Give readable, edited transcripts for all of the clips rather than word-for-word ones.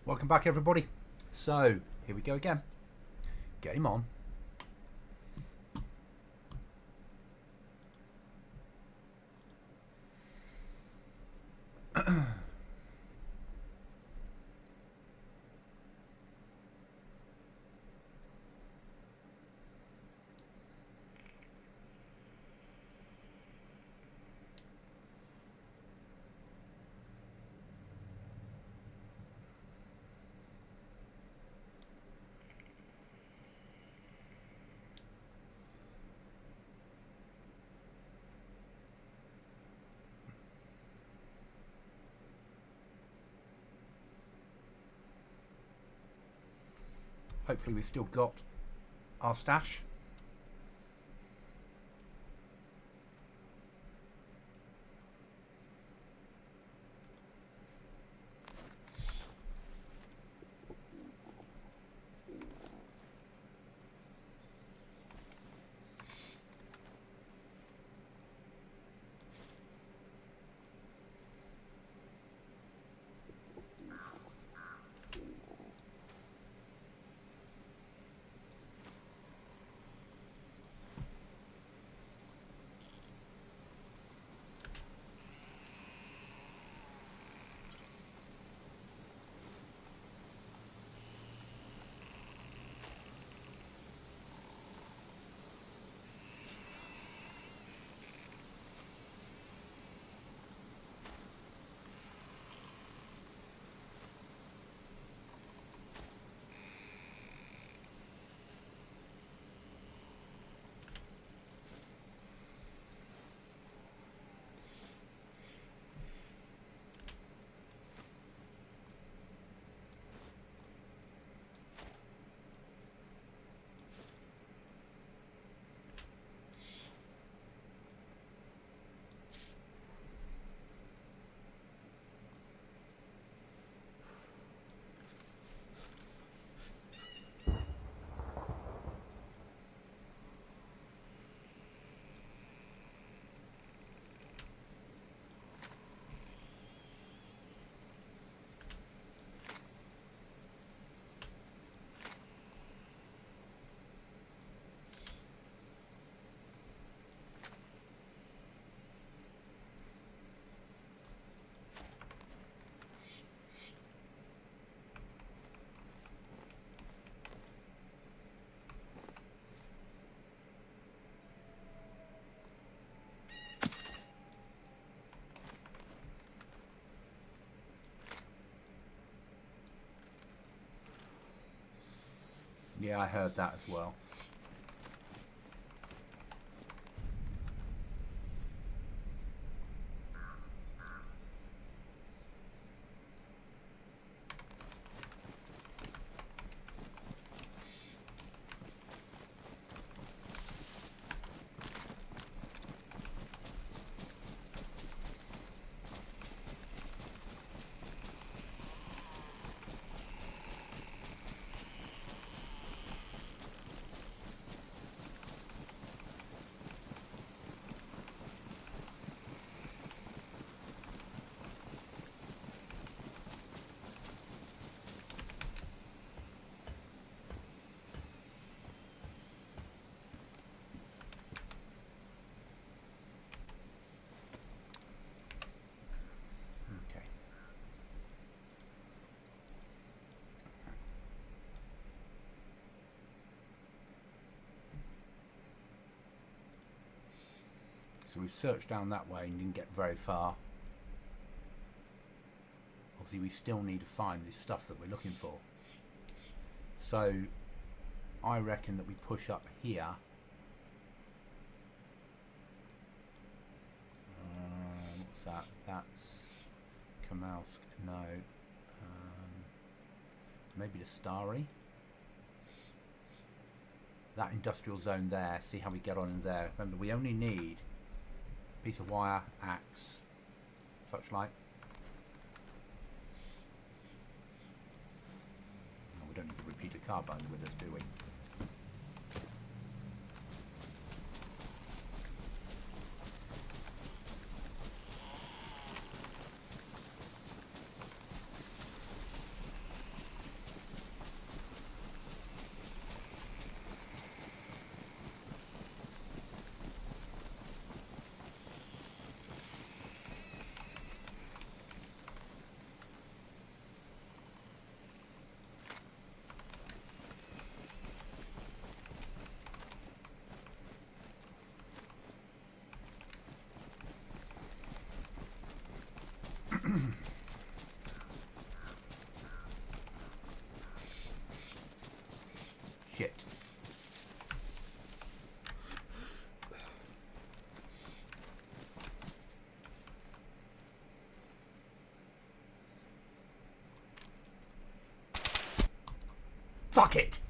Welcome back, everybody. So, here we go again. Game on. Hopefully we've still got our stash. Yeah, I heard that as well. Okay. So we've searched down that way and didn't get very far. Obviously we still need to find this stuff that we're looking for. So I reckon that we push up here. What's that? That's Kamalsk. No. Maybe the Starry. That industrial zone there. See how we get on in there. Remember, we only need a piece of wire, axe, touchlight. No, we don't need the repeater carbine with us, do we? Fuck it!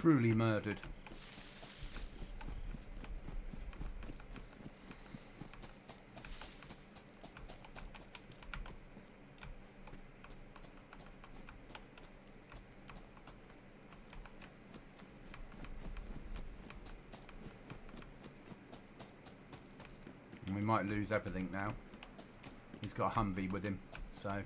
Truly murdered. And we might lose everything now. He's got a Humvee with him, so...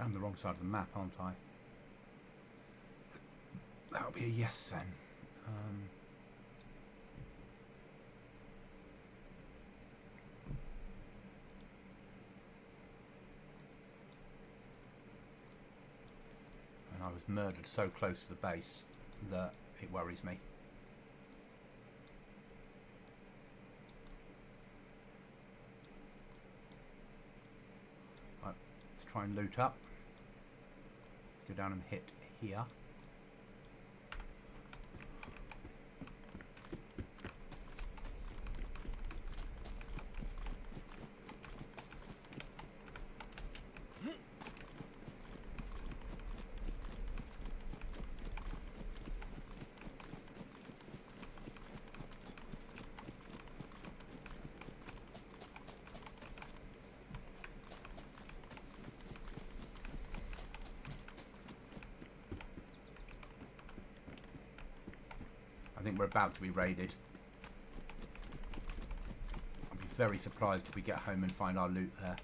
I'm the wrong side of the map, aren't I? That'll be a yes then. And I was murdered so close to the base that it worries me. Right, let's try and loot up. Go down and hit here. I think we're about to be raided. I'd be very surprised if we get home and find our loot there.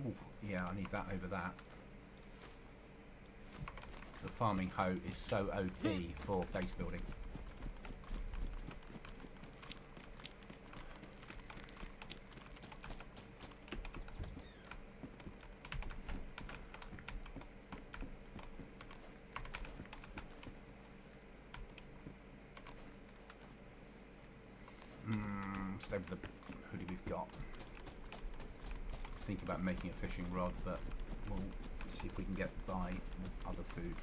Ooh, yeah, I need that over that. The farming hoe is so OP for base building. Stay with the hoodie we've got. Think about making a fishing rod, but we'll see if we can get by with other food.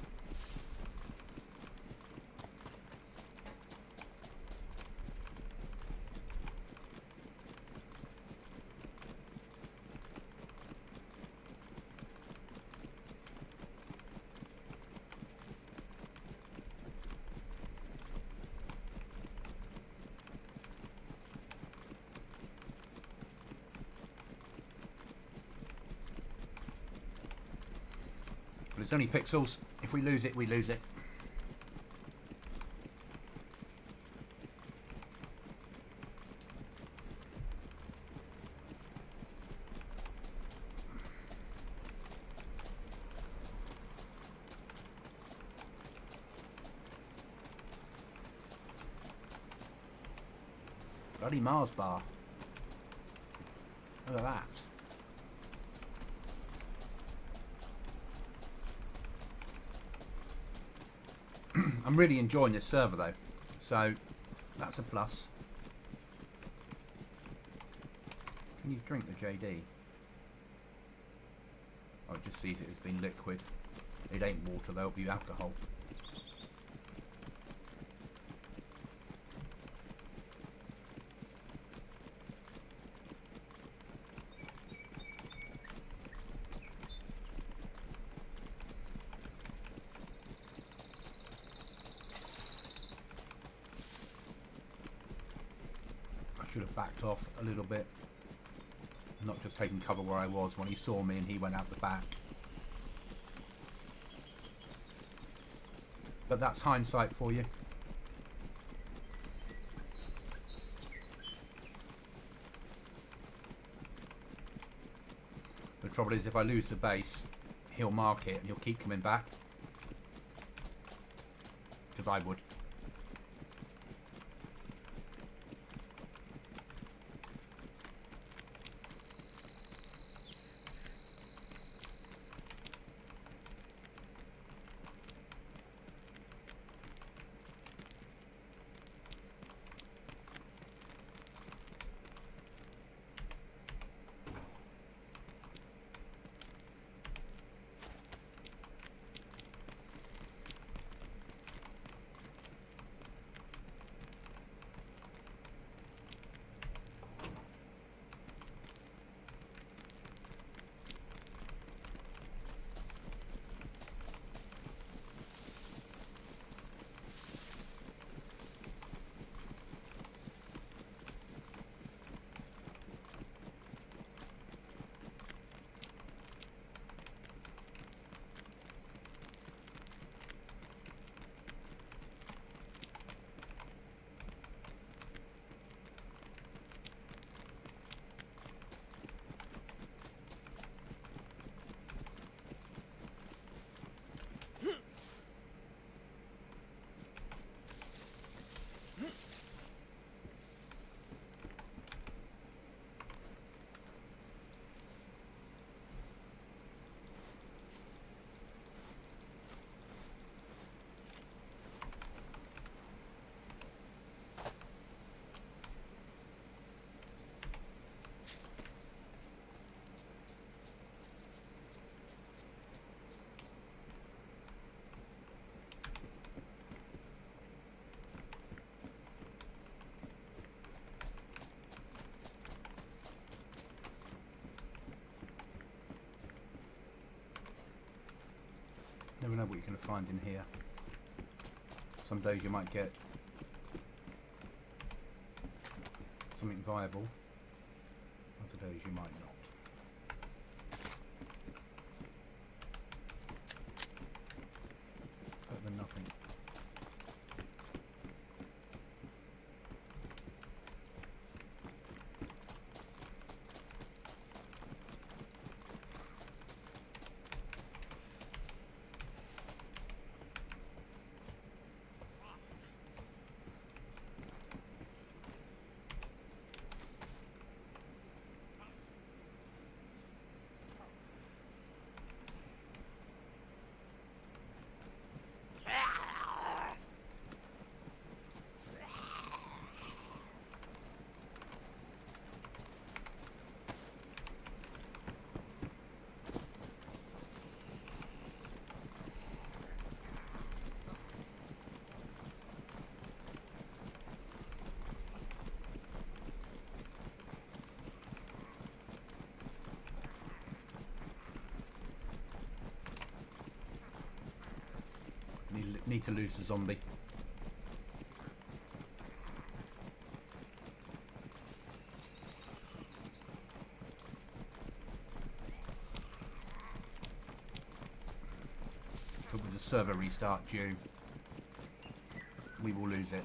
But it's only pixels. If we lose it, we lose it. Bloody Mars bar. Look at that. I'm really enjoying this server though, so that's a plus. Can you drink the JD? Oh, it just sees it as being liquid. It ain't water though, it'll be alcohol. Should have backed off a little bit, not just taking cover where I was when he saw me and he went out the back. But that's hindsight for you. The trouble is, if I lose the base, he'll mark it and he'll keep coming back, because I would. Never know what you're going to find in here. Some days you might get something viable, other days you might not. Need to lose the zombie. But with the server restart due, we will lose it.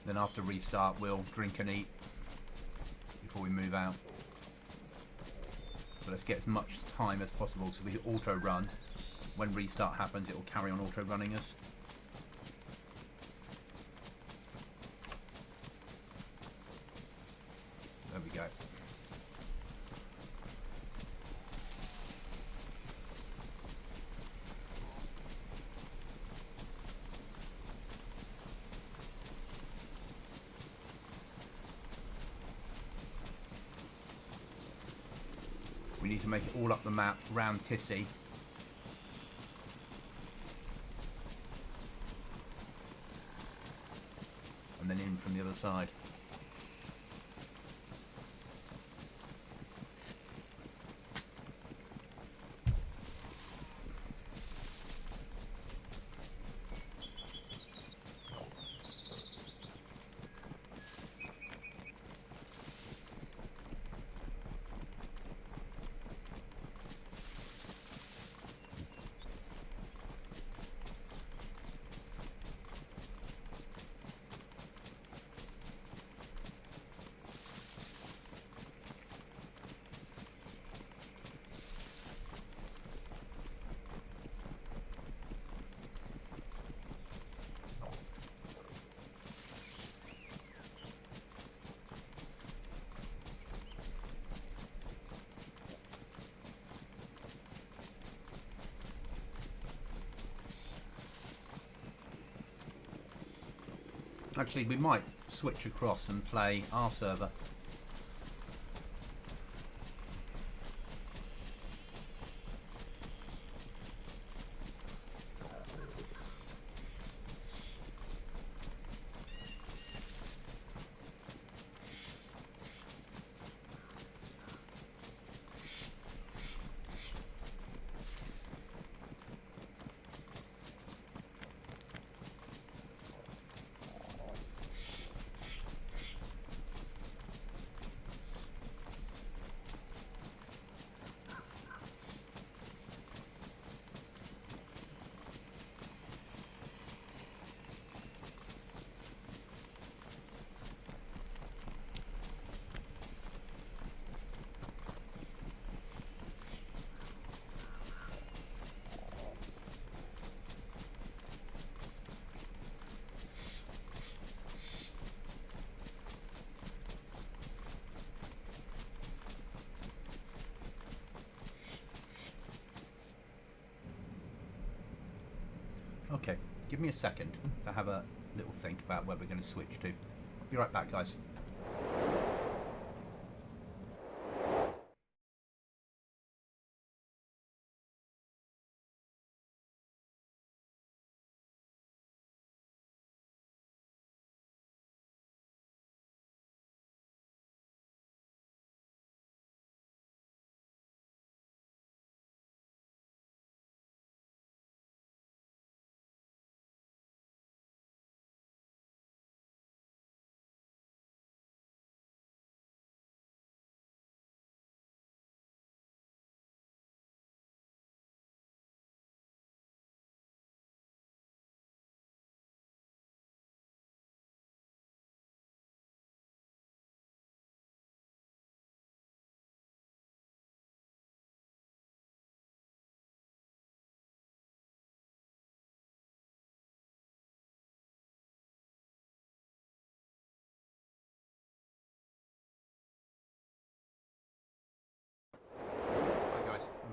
Then after restart we'll drink and eat before we move out. So let's get as much time as possible so we auto run. When restart happens it will carry on auto running us. There we go. We need to make it all up the map round Tissy. And then in from the other side. Actually, we might switch across and play our server. Okay, give me a second to have a little think about where we're going to switch to. I'll be right back, guys.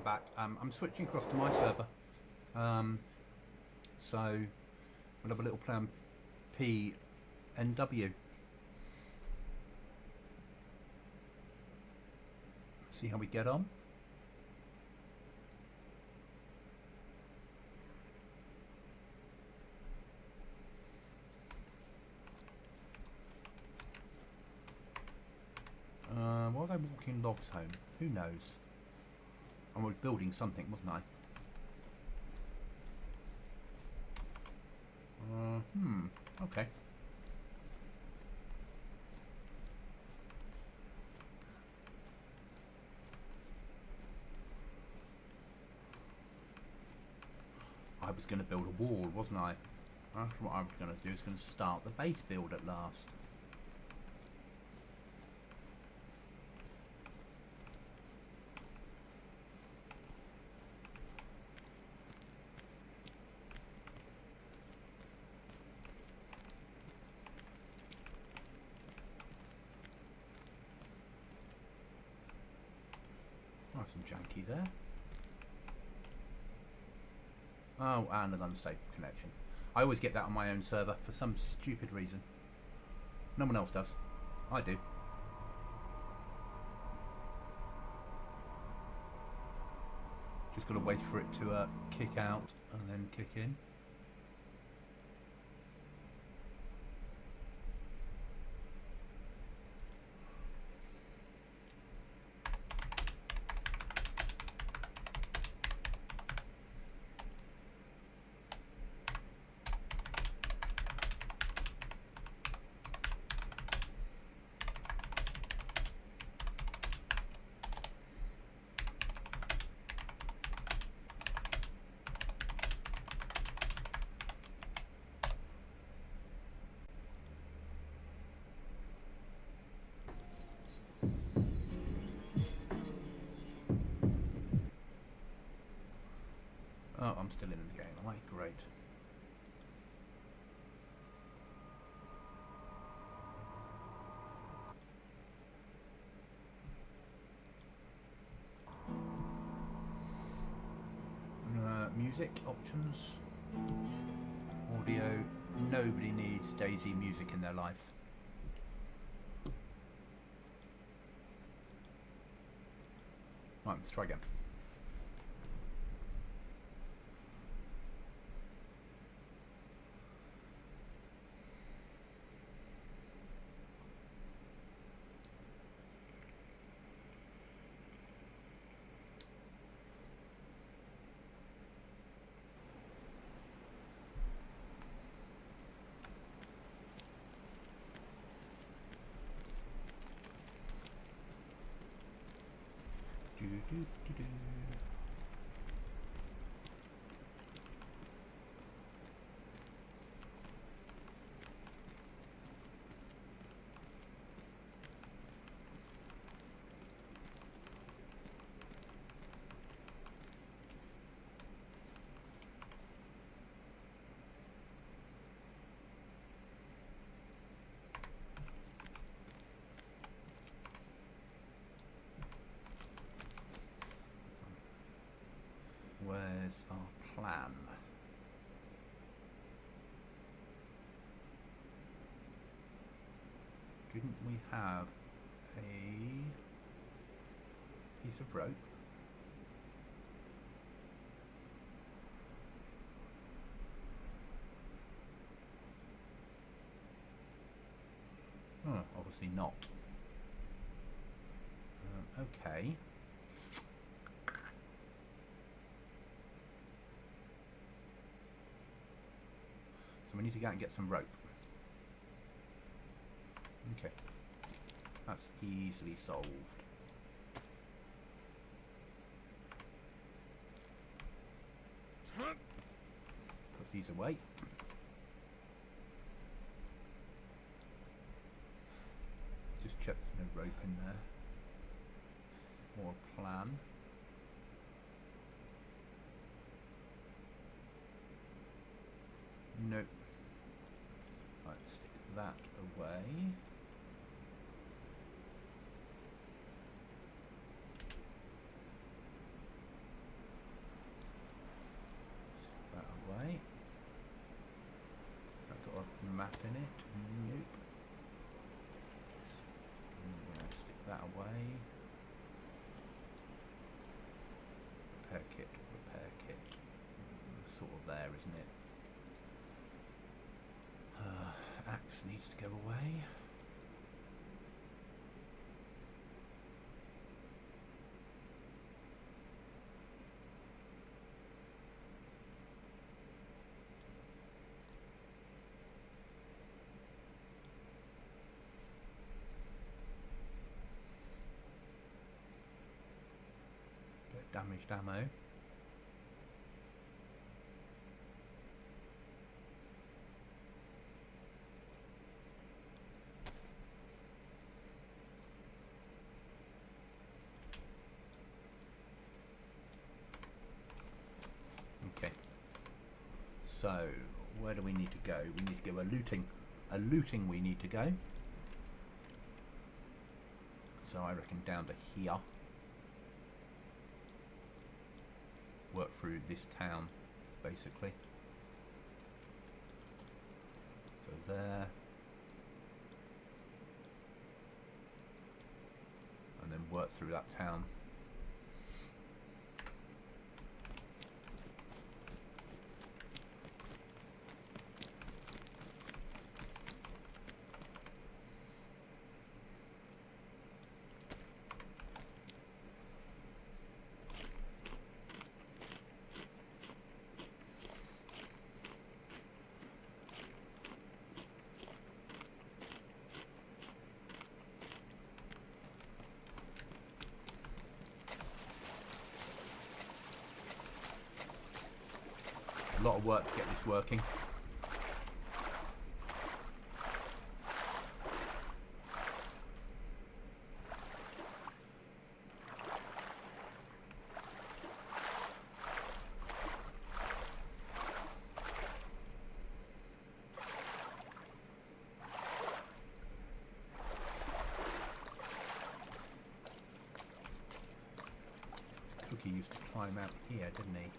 back. I'm switching across to my server. So we'll have a little play on PNW. See how we get on. Why was I walking logs home? Who knows? I was building something, wasn't I? Okay. I was going to build a wall, wasn't I? That's what I was going to do. Is going to start the base build at last. Oh, some janky there. Oh, and an unstable connection. I always get that on my own server for some stupid reason. No one else does. I do. Just got to wait for it to kick out and then kick in. Oh, I'm still in the game, am I? Great. Music options. Audio. Nobody needs DayZ music in their life. Right, let's try again. Do. Where's our plan? Didn't we have a piece of rope? Oh, obviously not. Okay. So we need to go out and get some rope. Okay. That's easily solved. Put these away. Just check there's no rope in there. Or a plan. Nope. Let's stick that away. Repair kit, repair kit. Sort of there, isn't it? Axe needs to go away. Damaged ammo. Okay. So, where do we need to go? We need to go looting. Looting we need to go. So I reckon down to here. Work through this town, basically. So there. And then work through that town. A lot of work to get this working. Cookie used to climb out here, didn't he?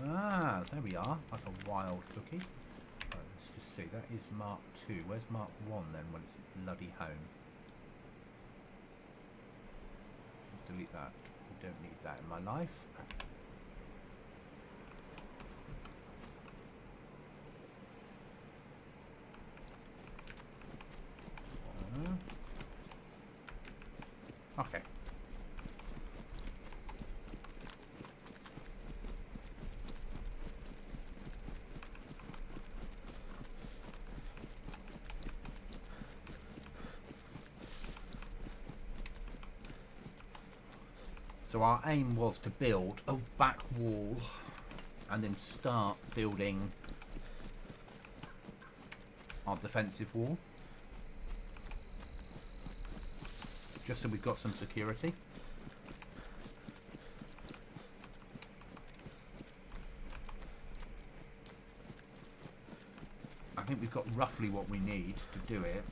Ah, there we are, like a wild cookie. Right, let's just see, that is Mark 2. Where's Mark 1 then when it's bloody home? Delete that. We don't need that in my life. Okay. So our aim was to build a back wall and then start building our defensive wall. Just so we've got some security. I think we've got roughly what we need to do it.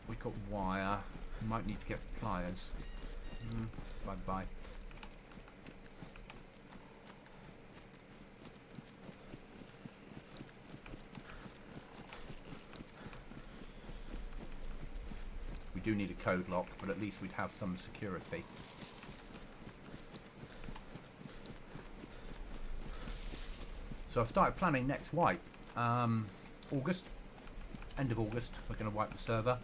We've got wire. We might need to get pliers. Bye-bye. We do need a code lock, but at least we'd have some security. So I've started planning next wipe. August. End of August, we're going to wipe the server.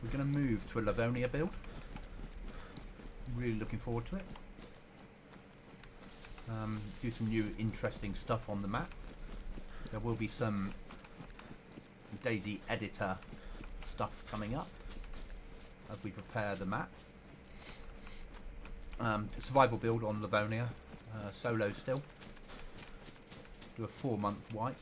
We're going to move to a Livonia build. Really looking forward to it. Do some new interesting stuff on the map. There will be some DayZ editor stuff coming up as we prepare the map. Survival build on Livonia, solo still. Do a 4-month wipe.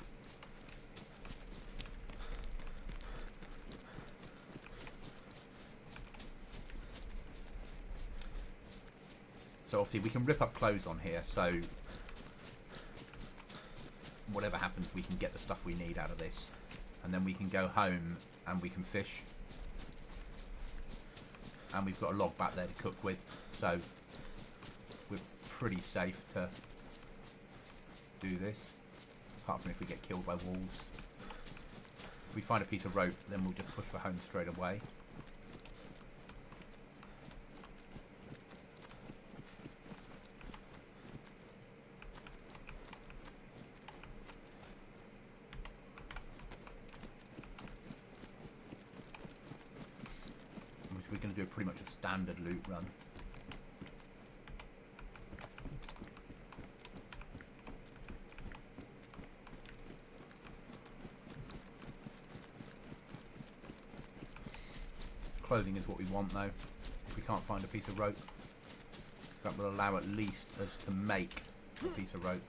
So obviously we can rip up clothes on here, so whatever happens we can get the stuff we need out of this. And then we can go home and we can fish. And we've got a log back there to cook with, so we're pretty safe to do this. apart from if we get killed by wolves. If we find a piece of rope, then we'll just push for home straight away. We're going to do pretty much a standard loot run. Clothing is what we want though, if we can't find a piece of rope. That will allow at least us to make a piece of rope.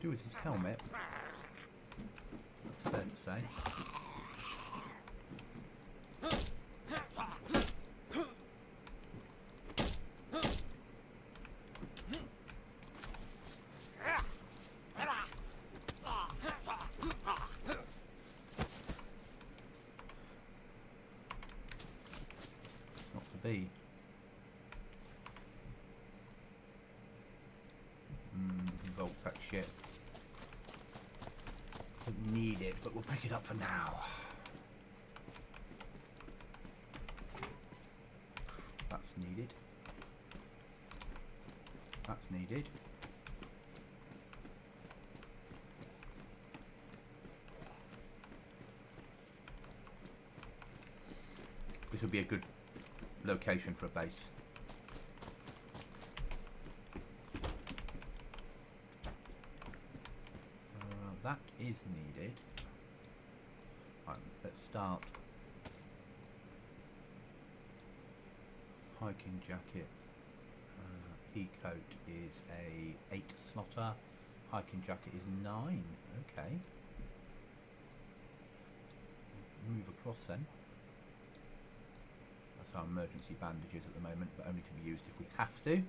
Do with his helmet, that's fair to say. It's not to be. Vault that shit. Don't need it, but we'll pick it up for now. That's needed. That's needed. This would be a good location for a base. That is needed. Right, let's start. Hiking jacket. Pea coat is a 8 slotter. Hiking jacket is 9. Okay. Move across then. That's our emergency bandages at the moment, but only to be used if we have to.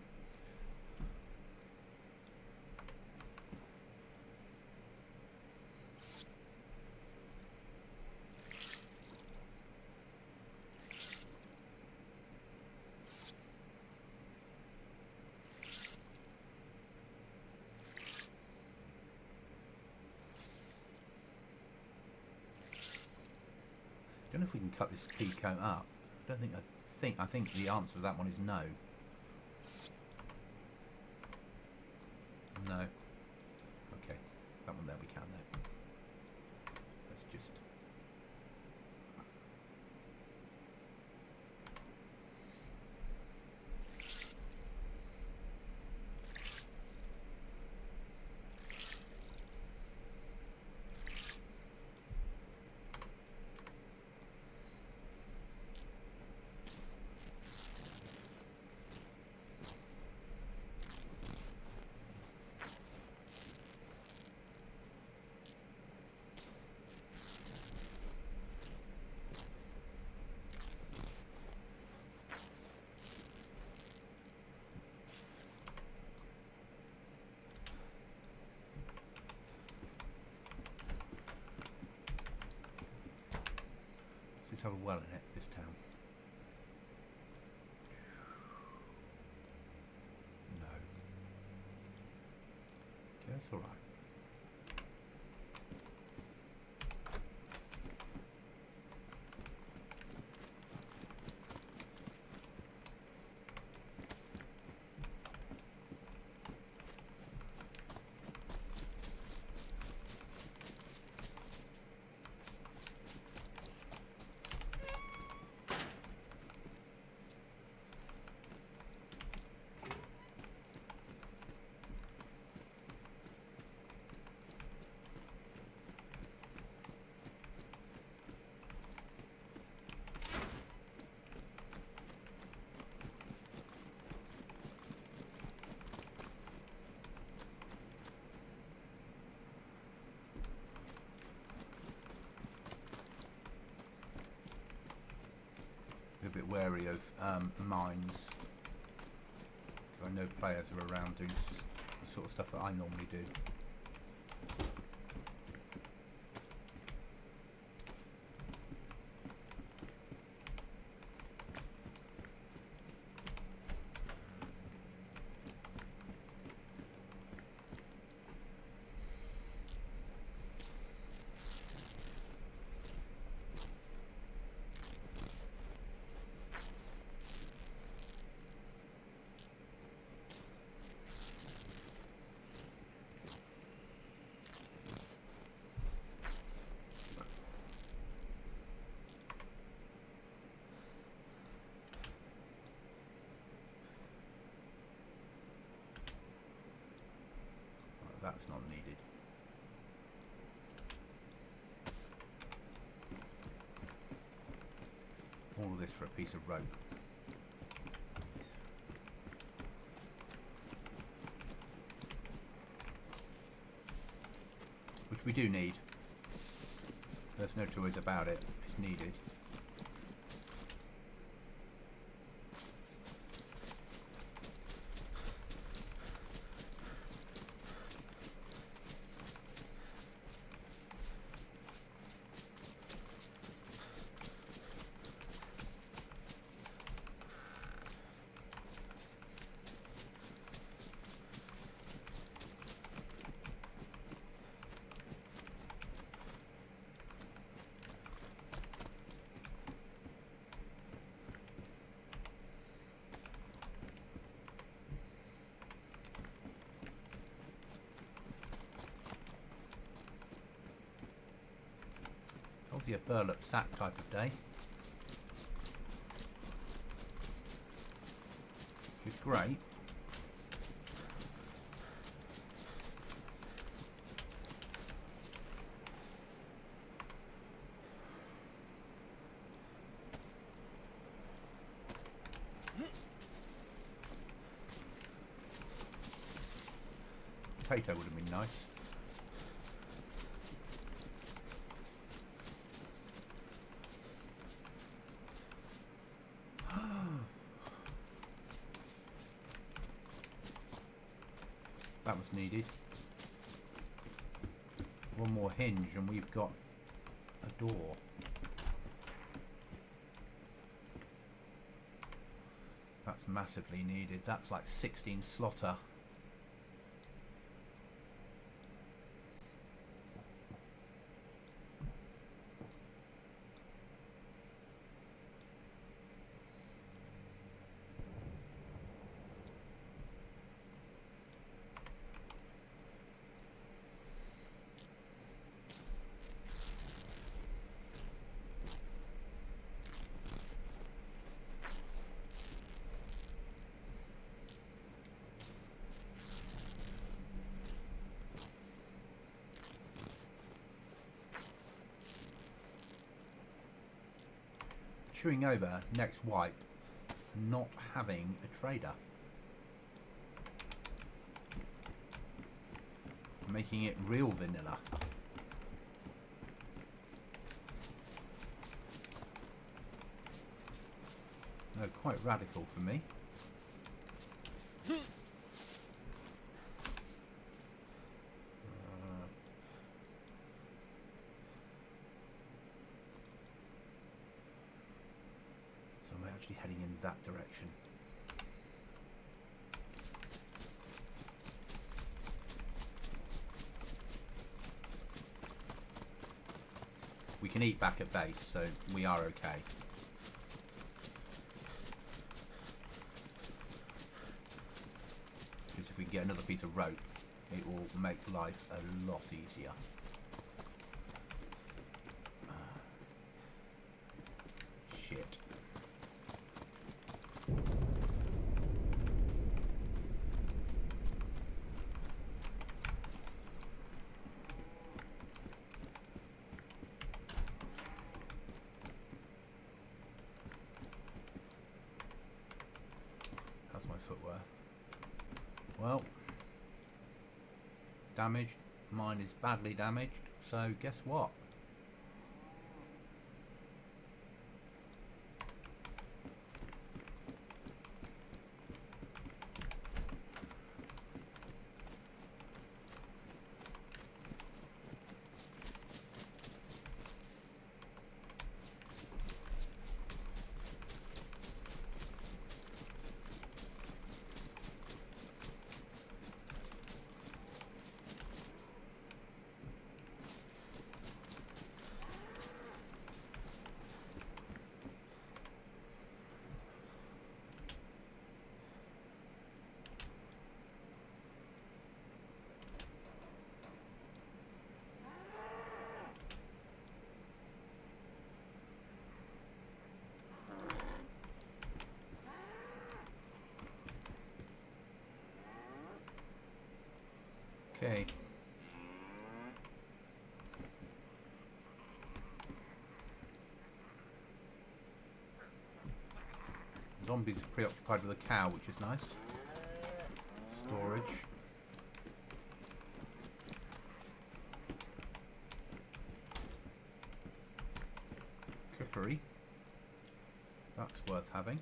I don't know if we can cut this pea coat up. I think the answer to that one is no. No. Okay. That one there we can though. Let's just have a well in it, this town. No. Okay, that's alright. Be a bit wary of mines. I know players are around doing the sort of stuff that I normally do. That's not needed. All of this for a piece of rope. Which we do need. There's no two ways about it. It's needed. Obviously a burlap sack type of day. Which is great. Potato would have been nice. That was needed. One more hinge and we've got a door. That's massively needed. That's like 16 slaughter. Chewing over next wipe, not having a trader, making it real vanilla. No, quite radical for me. Heading in that direction. We can eat back at base, so we are okay. Because if we get another piece of rope, it will make life a lot easier. Shit. Well, damaged. Mine is badly damaged, so guess what? zombies are preoccupied with a cow, which is nice. Storage. Cookery. That's worth having.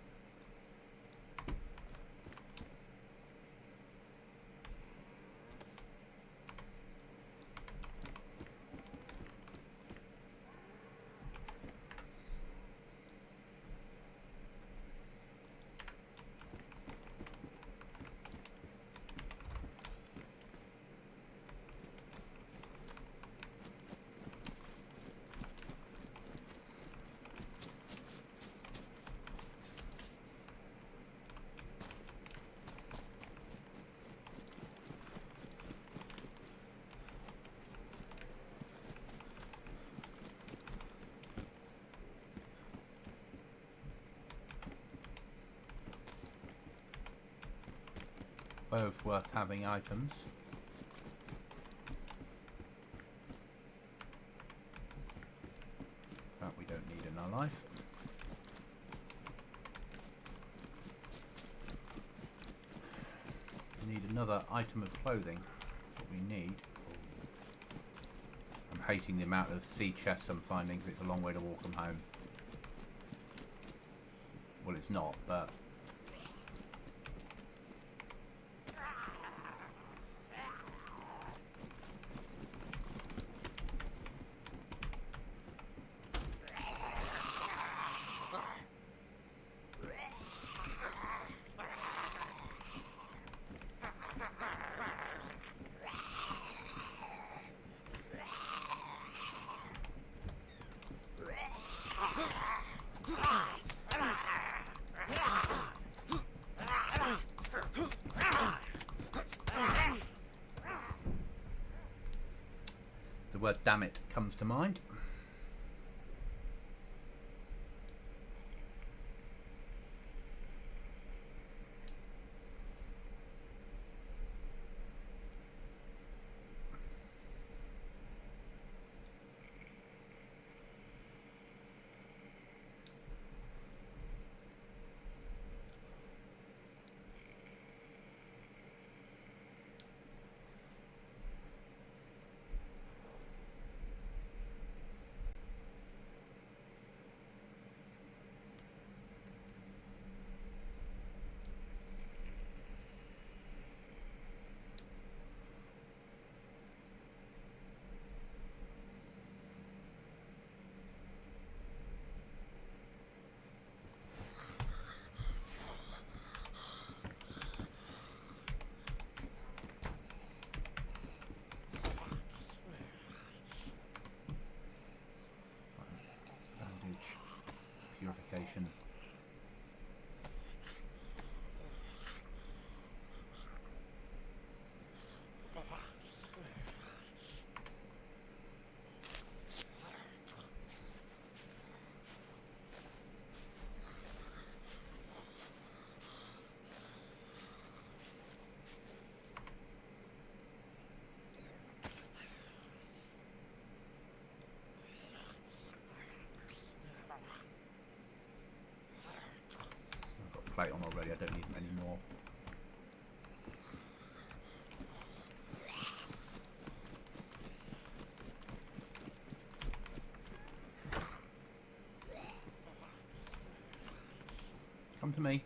Both worth having items. That we don't need in our life. Need another item of clothing. What we need. I'm hating the amount of sea chests I'm finding because it's a long way to walk them home. Well, it's not, but the word damn it comes to mind. Purification. Plate on already, I don't need any more. Come to me.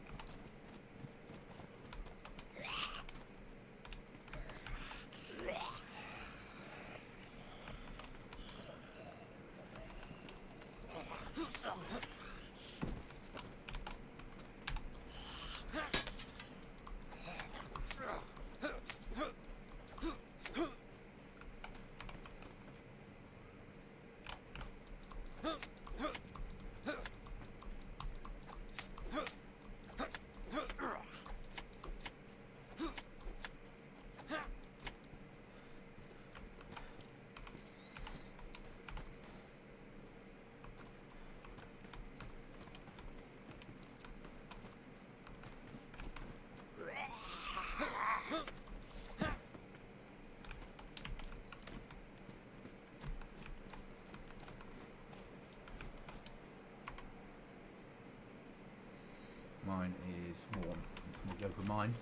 Mine is warm. We'll go for mine.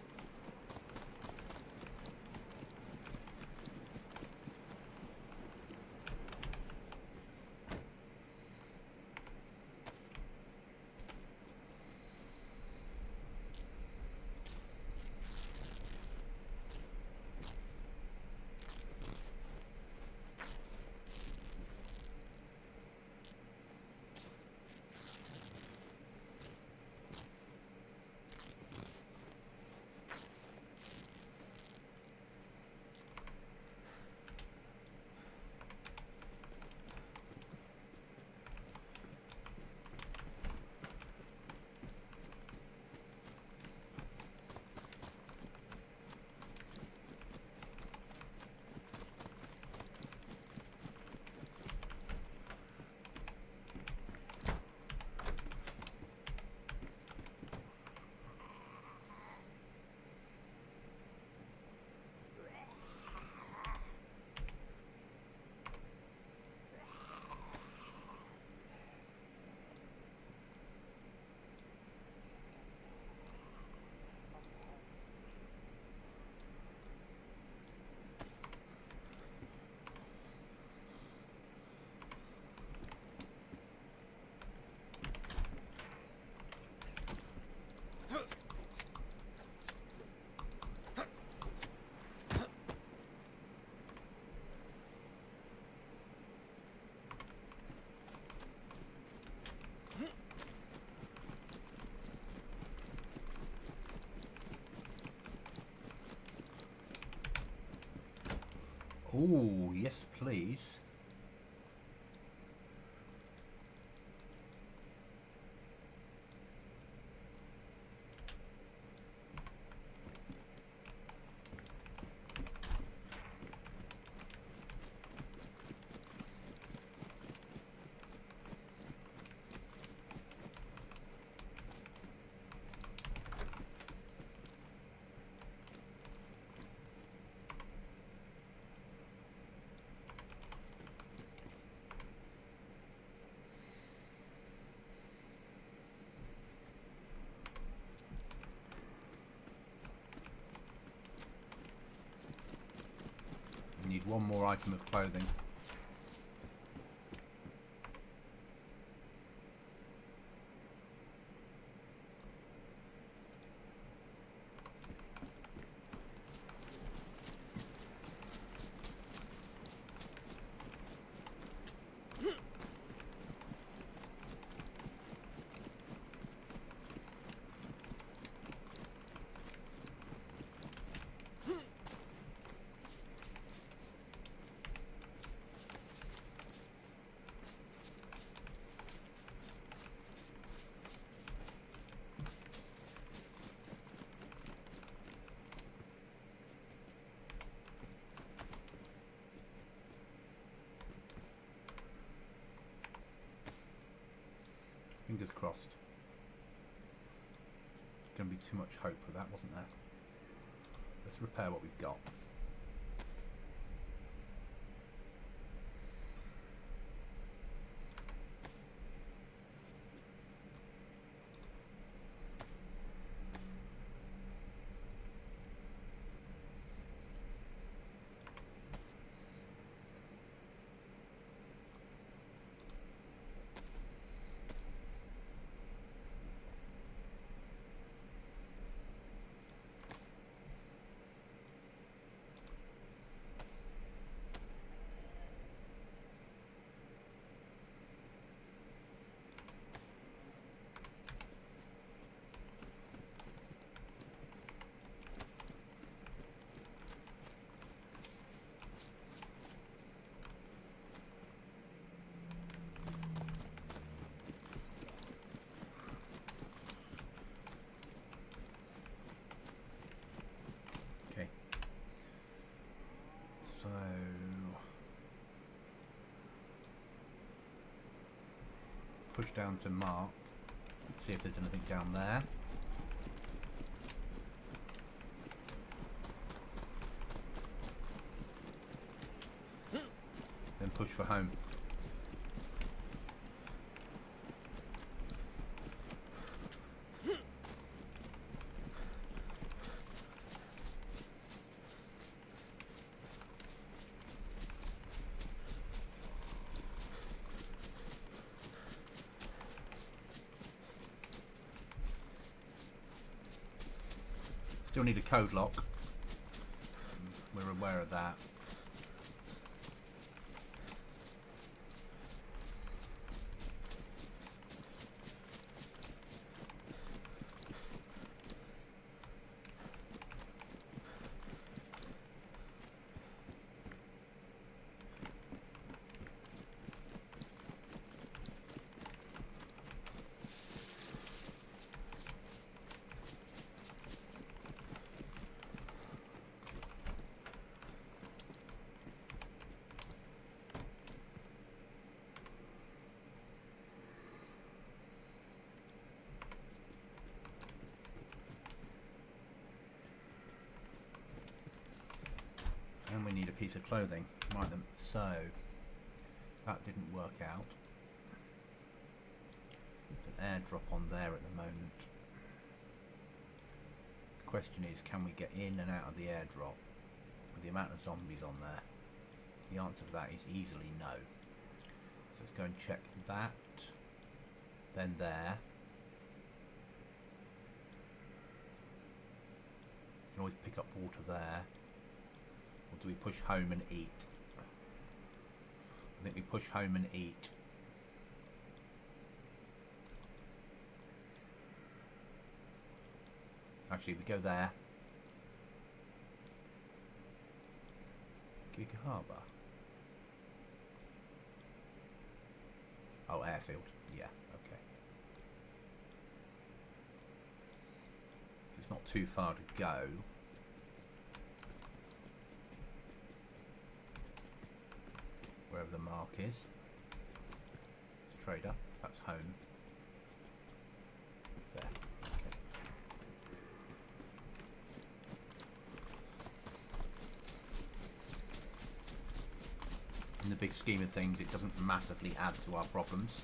Oh, yes, please. Need one more item of clothing. Fingers crossed. There's going to be too much hope with that, wasn't there? Let's repair what we've got. So push down to mark, see if there's anything down there. Then push for home. Still need a code lock. We're aware of that. And we need a piece of clothing. Right then, so that didn't work out. There's an airdrop on there at the moment. The question is, can we get in and out of the airdrop with the amount of zombies on there? The answer to that is easily no. So let's go and check that. Then there. You can always pick up water there. Or do we push home and eat? I think we push home and eat. Actually, we go there. Gig Harbour. Oh, airfield. Yeah, okay. It's not too far to go. Wherever the mark is. It's trader. That's home. There. Okay. In the big scheme of things, it doesn't massively add to our problems.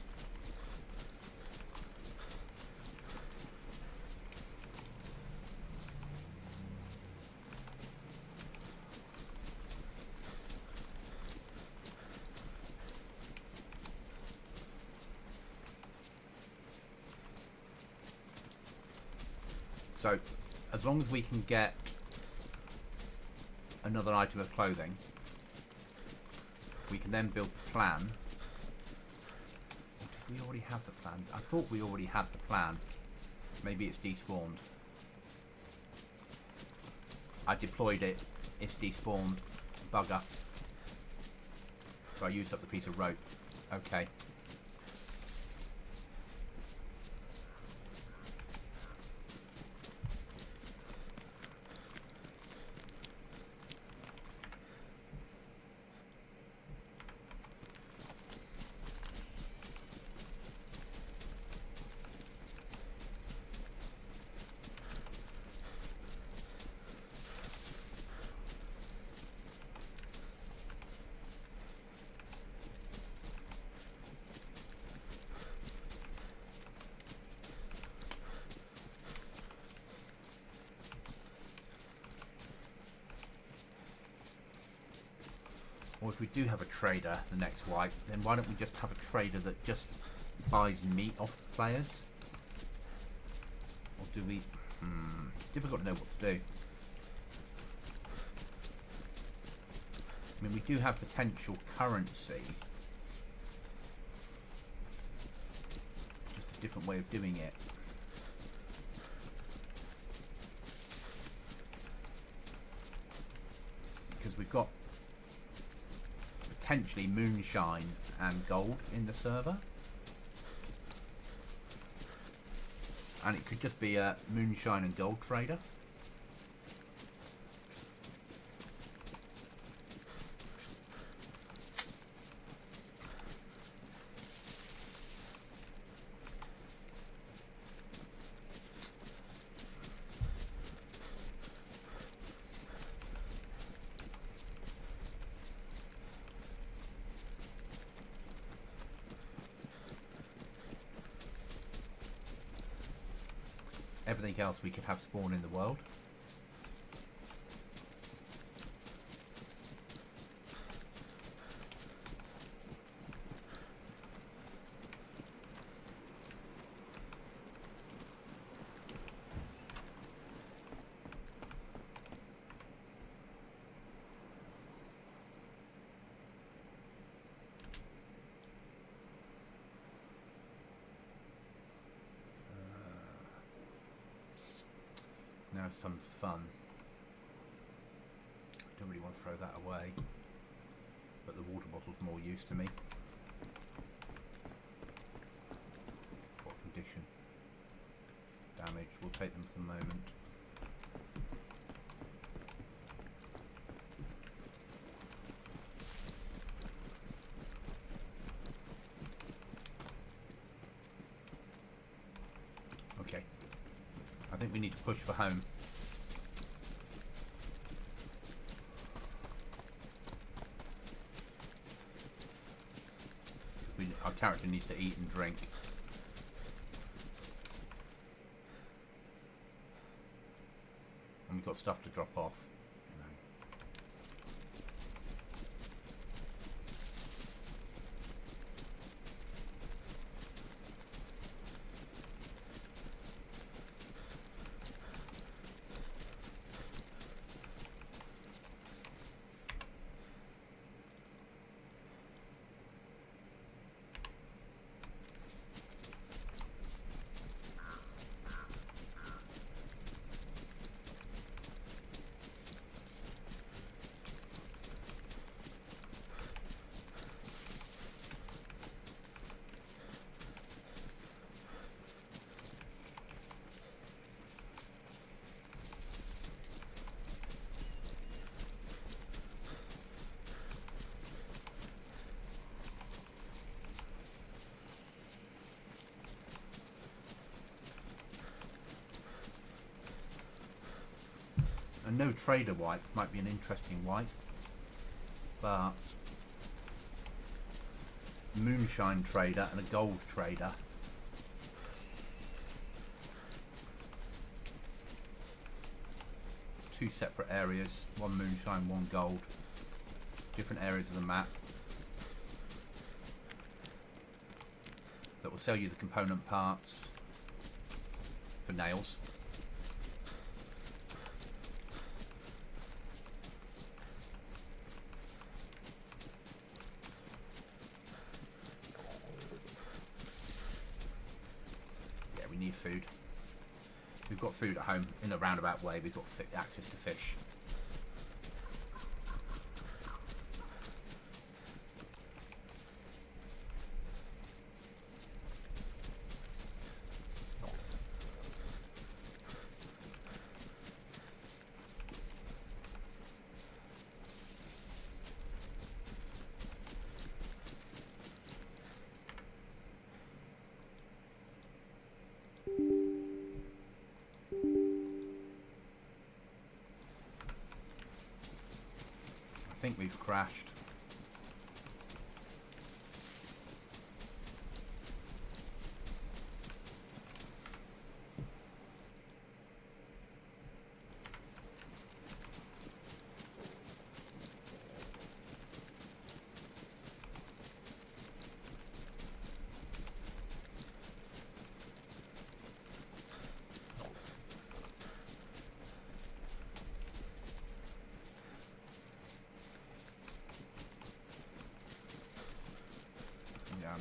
So, as long as we can get another item of clothing, we can then build the plan. Or did we already have the plan? I thought we already had the plan. Maybe it's despawned. I deployed it. It's despawned. Bugger. So I used up the piece of rope. Okay. Or if we do have a trader, the next wipe, then why don't we just have a trader that just buys meat off the players? Or do we... it's difficult to know what to do. I mean, we do have potential currency. Just a different way of doing it. Because we've got potentially moonshine and gold in the server, and it could just be a moonshine and gold trader. Everything else we could have spawn in the world. Now some's fun. I don't really want to throw that away, but the water bottle's more use to me. What condition? Damage. We'll take them for the moment. Okay. I think we need to push for home. Our character needs to eat and drink. And we've got stuff to drop off. A no trader wipe might be an interesting wipe, but moonshine trader and a gold trader. Two separate areas, one moonshine, one gold, different areas of the map that will sell you the component parts for nails. Need food. We've got food at home in a roundabout way. We've got access to fish. I think we've crashed.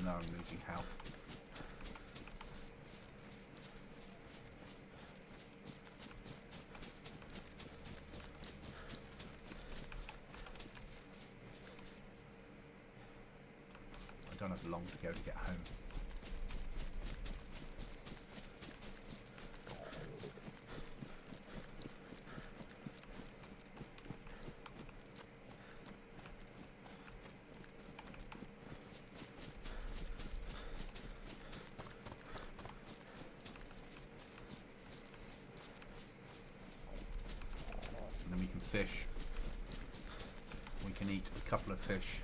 Now I'm losing health. I don't have long to go to get home. Fish. We can eat a couple of fish.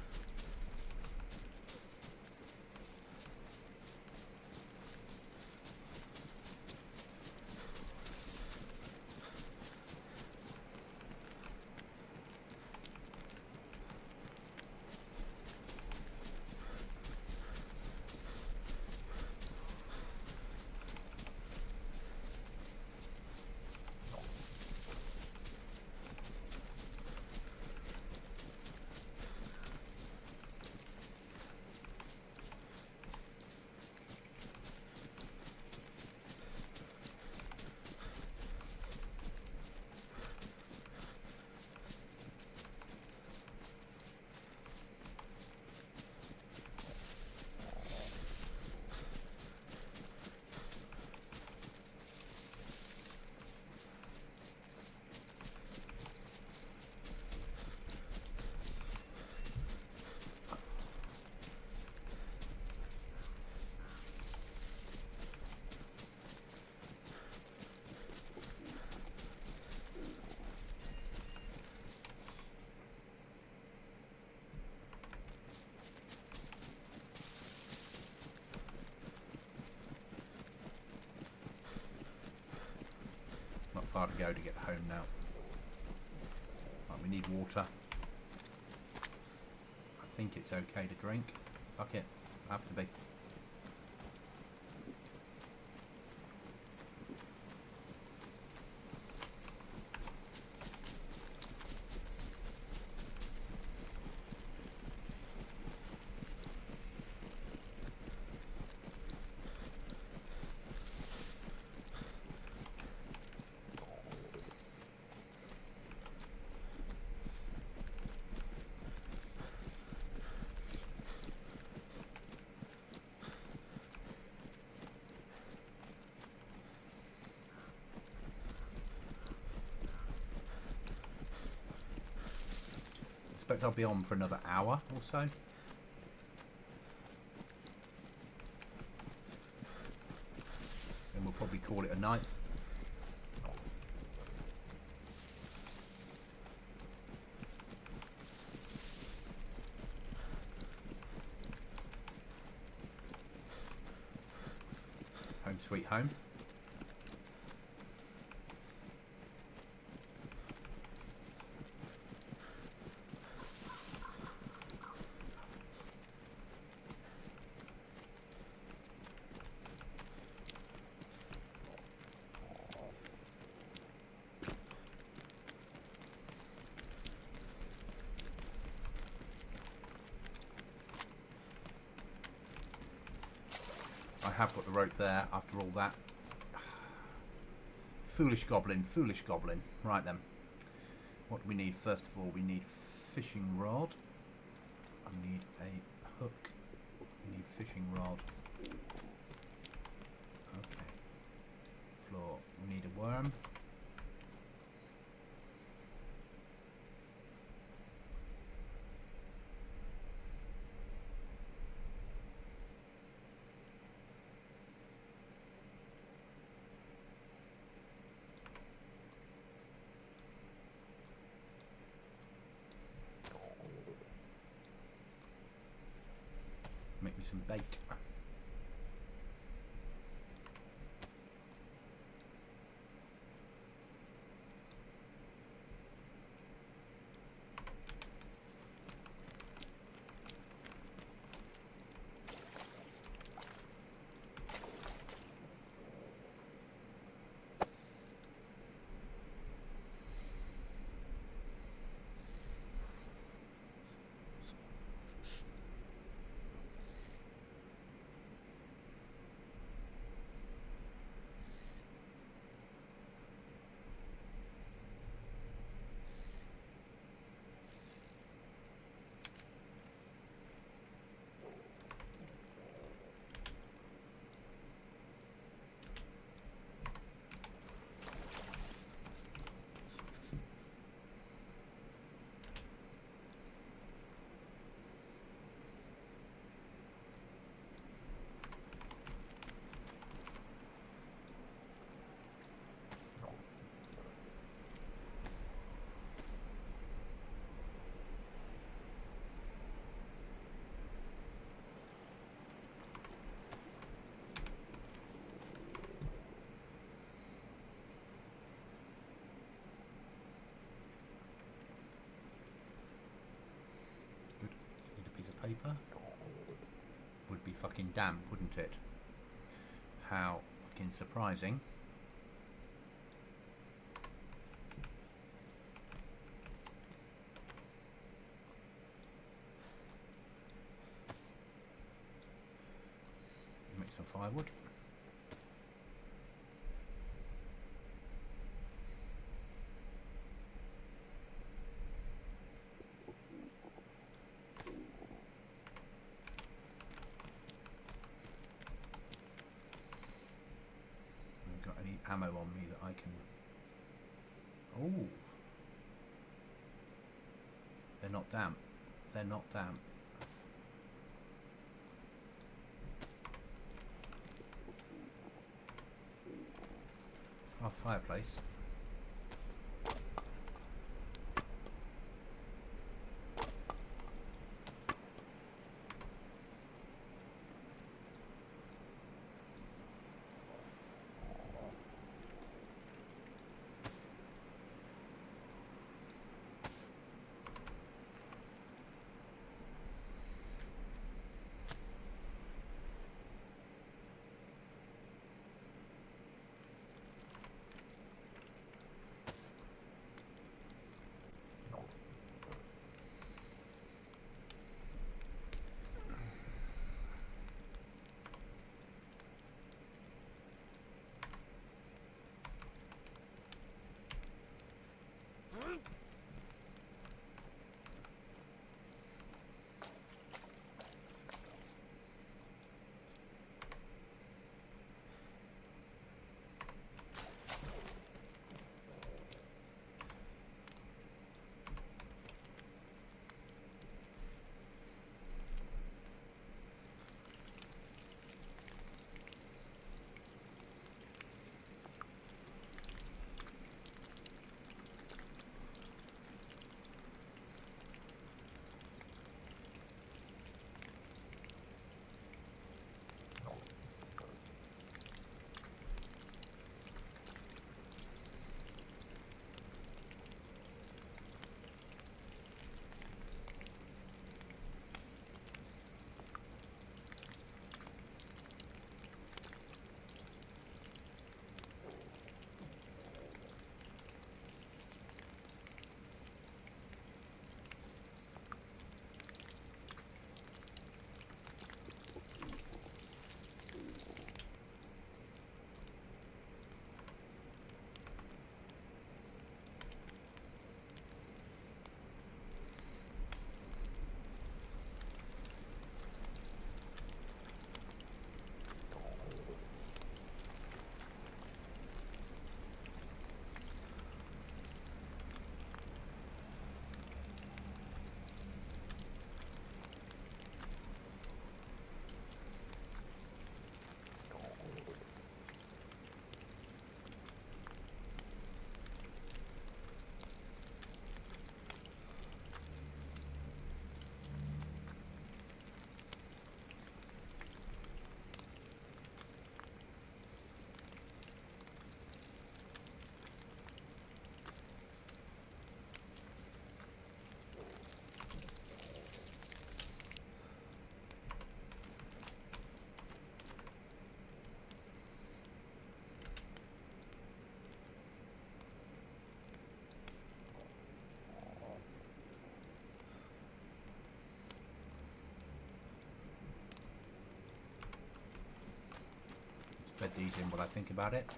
far to go to get home now. Right, we need water. I think it's okay to drink. Fuck it, have to be. I'll be on for another hour or so. And we'll probably call it a night. Home sweet home. I have got the rope there after all that. Foolish goblin, foolish goblin. Right then. What do we need? First of all, we need fishing rod. I need a hook. We need fishing rod. Okay. Floor. We need a worm. Make me some bait. Paper would be fucking damp, wouldn't it? How fucking surprising. Make some firewood. Ammo on me that I can... Oh! They're not damp. They're not damp. Our fireplace. bed these in while I think about it.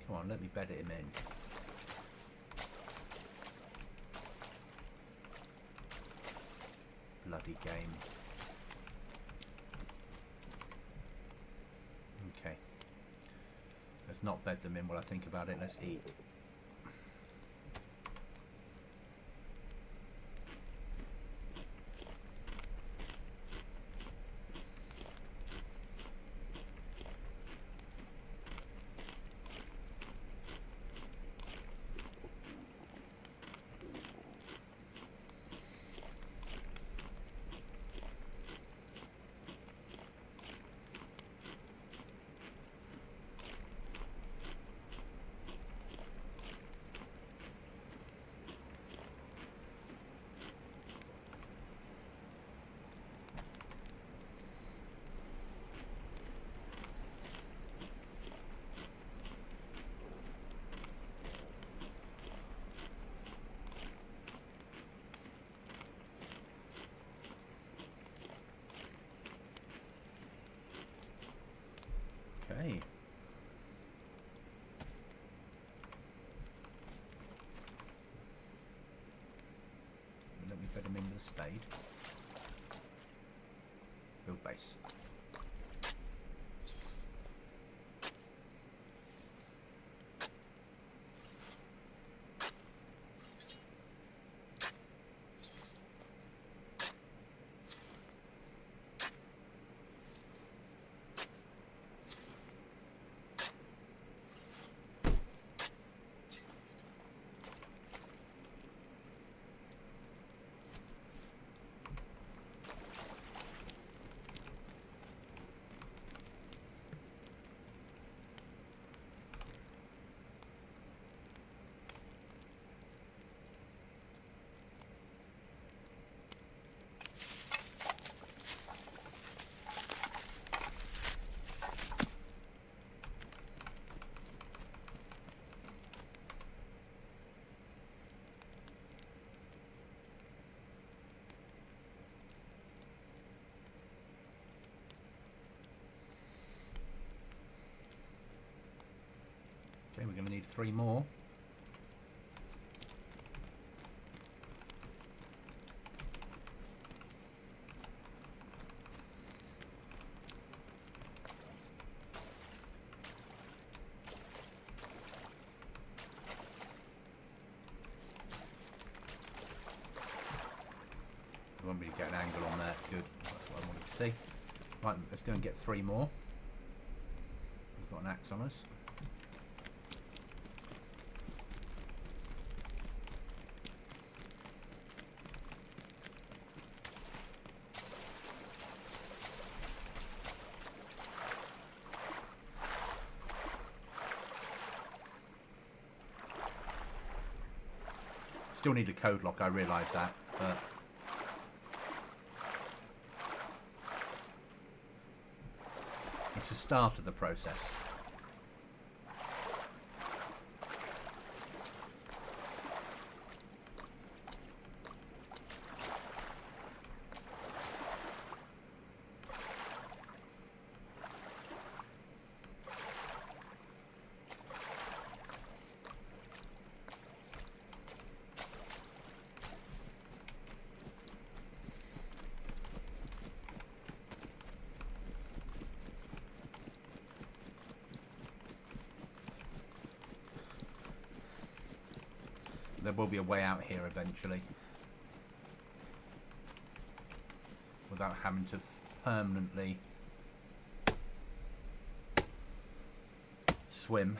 Come on, let me bed him in. Bloody game. Okay. Let's not bed them in while I think about it. Let's eat. Okay. Let me put him in with a spade. Build base. Okay, we're going to need 3 more. I want me to get an angle on there. Good. That's what I wanted to see. Right, let's go and get 3 more. We've got an axe on us. Still need a code lock, I realise that, but it's the start of the process. There will be a way out here eventually, without having to permanently swim.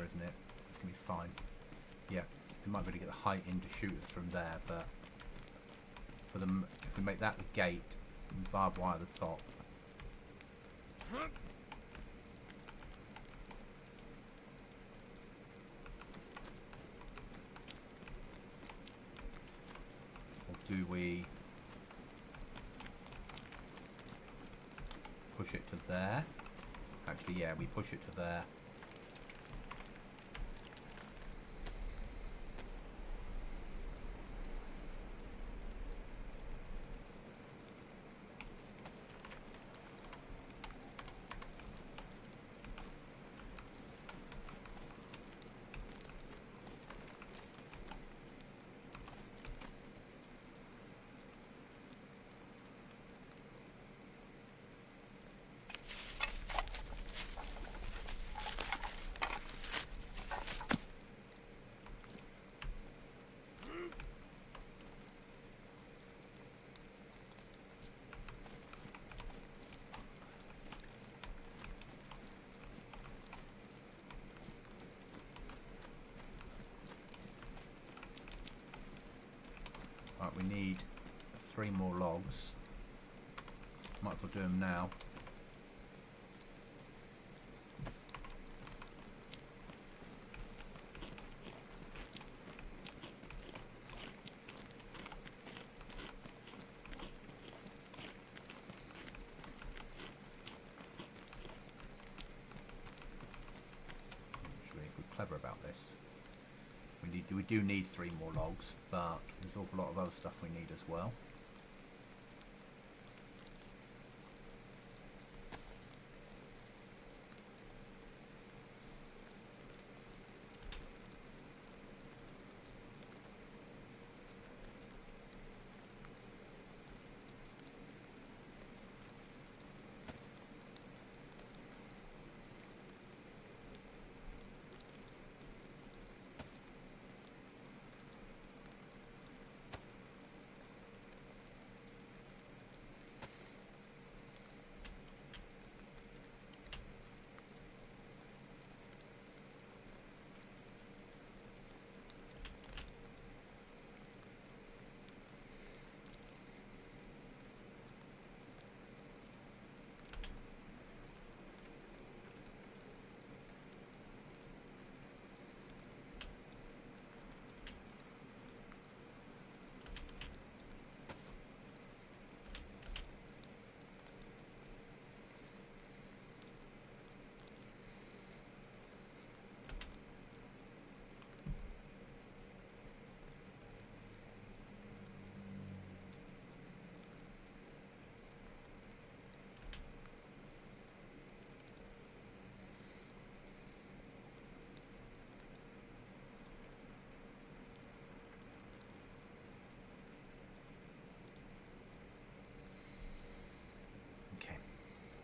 isn't it? It's going to be fine. Yeah, we might be able to get the height in to shoot us from there, but for them, if we make that the gate and barbed wire at the top. Or do we push it to there? Actually, yeah, we push it to there. Right, we need 3 more logs. Might as well do them now. Actually, if we're clever about this. We do need 3 more logs, but there's an awful lot of other stuff we need as well.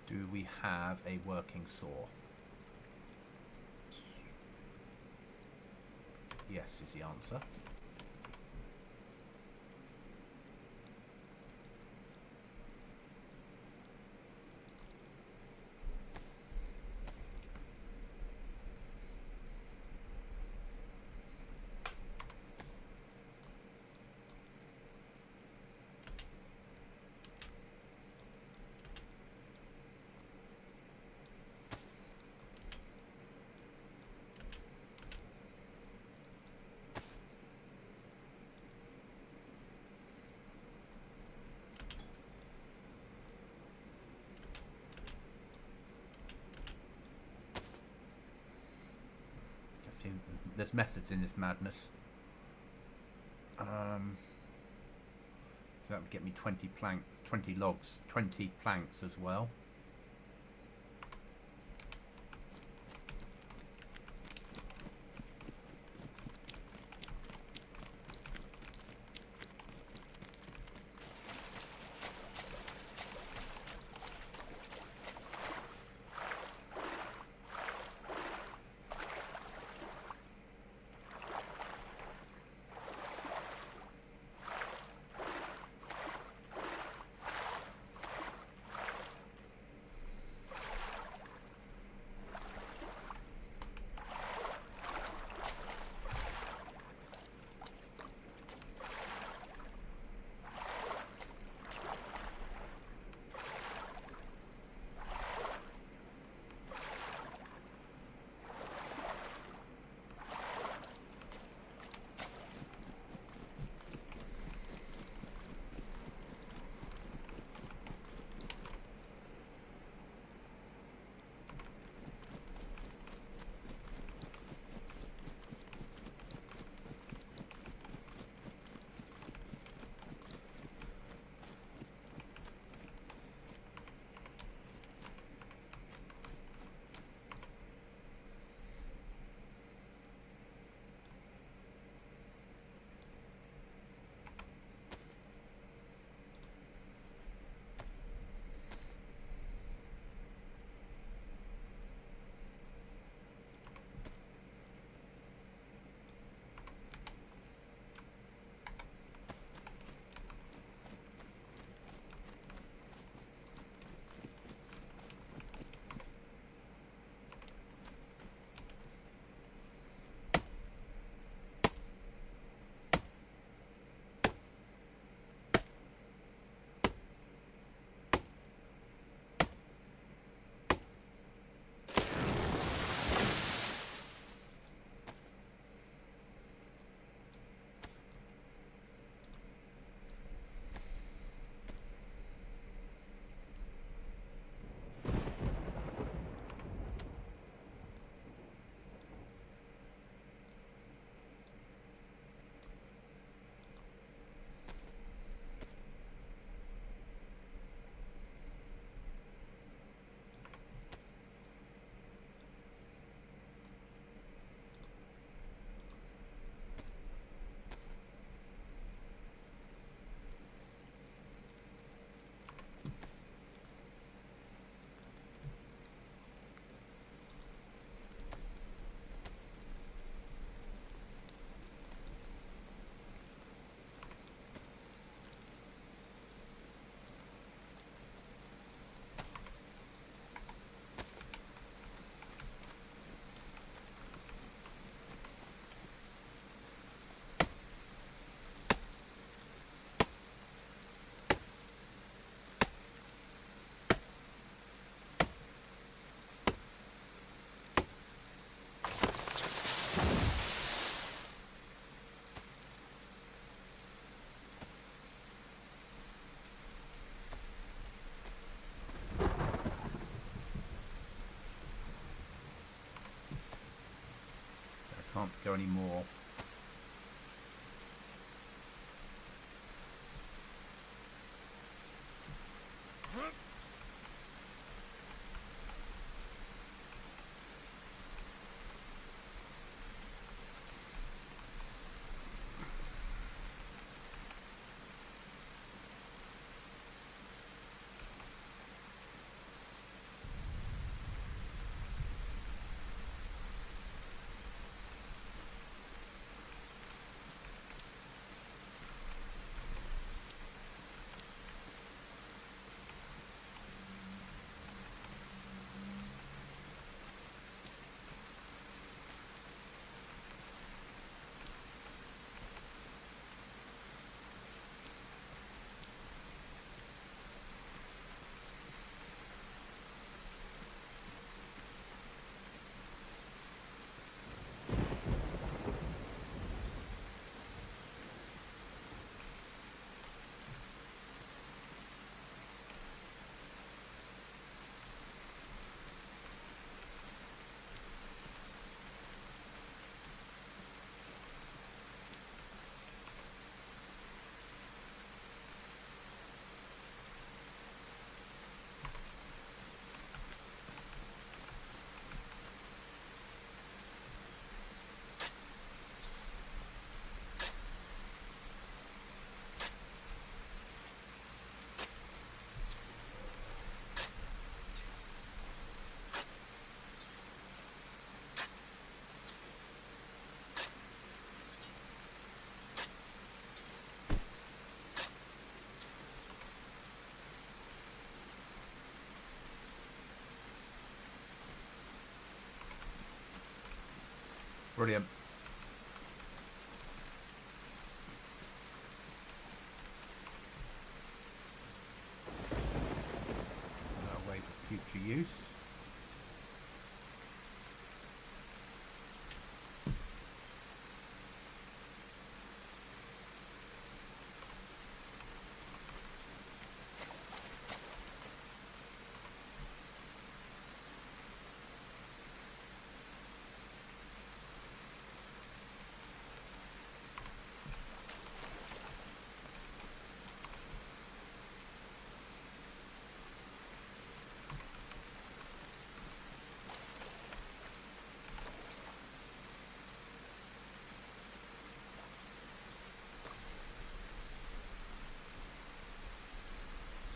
Do we have a working saw? Yes is the answer. There's methods in this madness. So that would get me 20 logs, 20 planks as well. Can't go any more. Brilliant. That way for future use.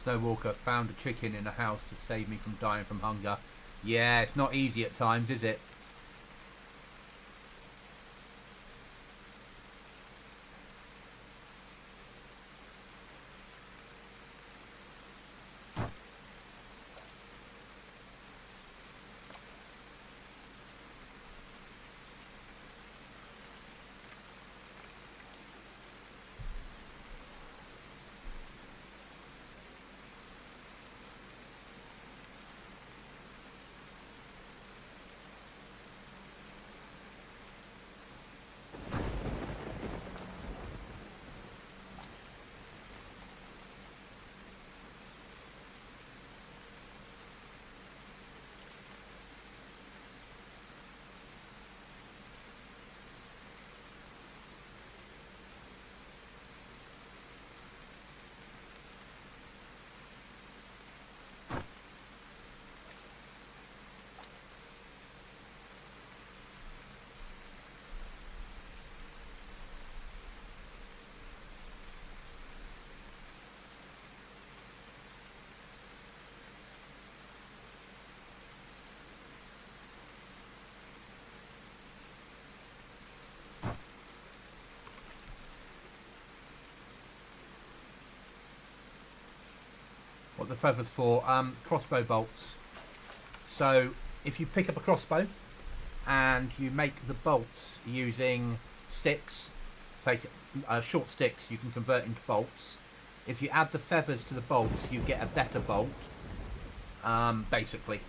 Snowwalker found a chicken in a house that saved me from dying from hunger. Yeah, it's not easy at times, is it? What the feathers for? Crossbow bolts. So if you pick up a crossbow and you make the bolts using sticks, take short sticks, you can convert into bolts. If you add the feathers to the bolts, you get a better bolt, basically.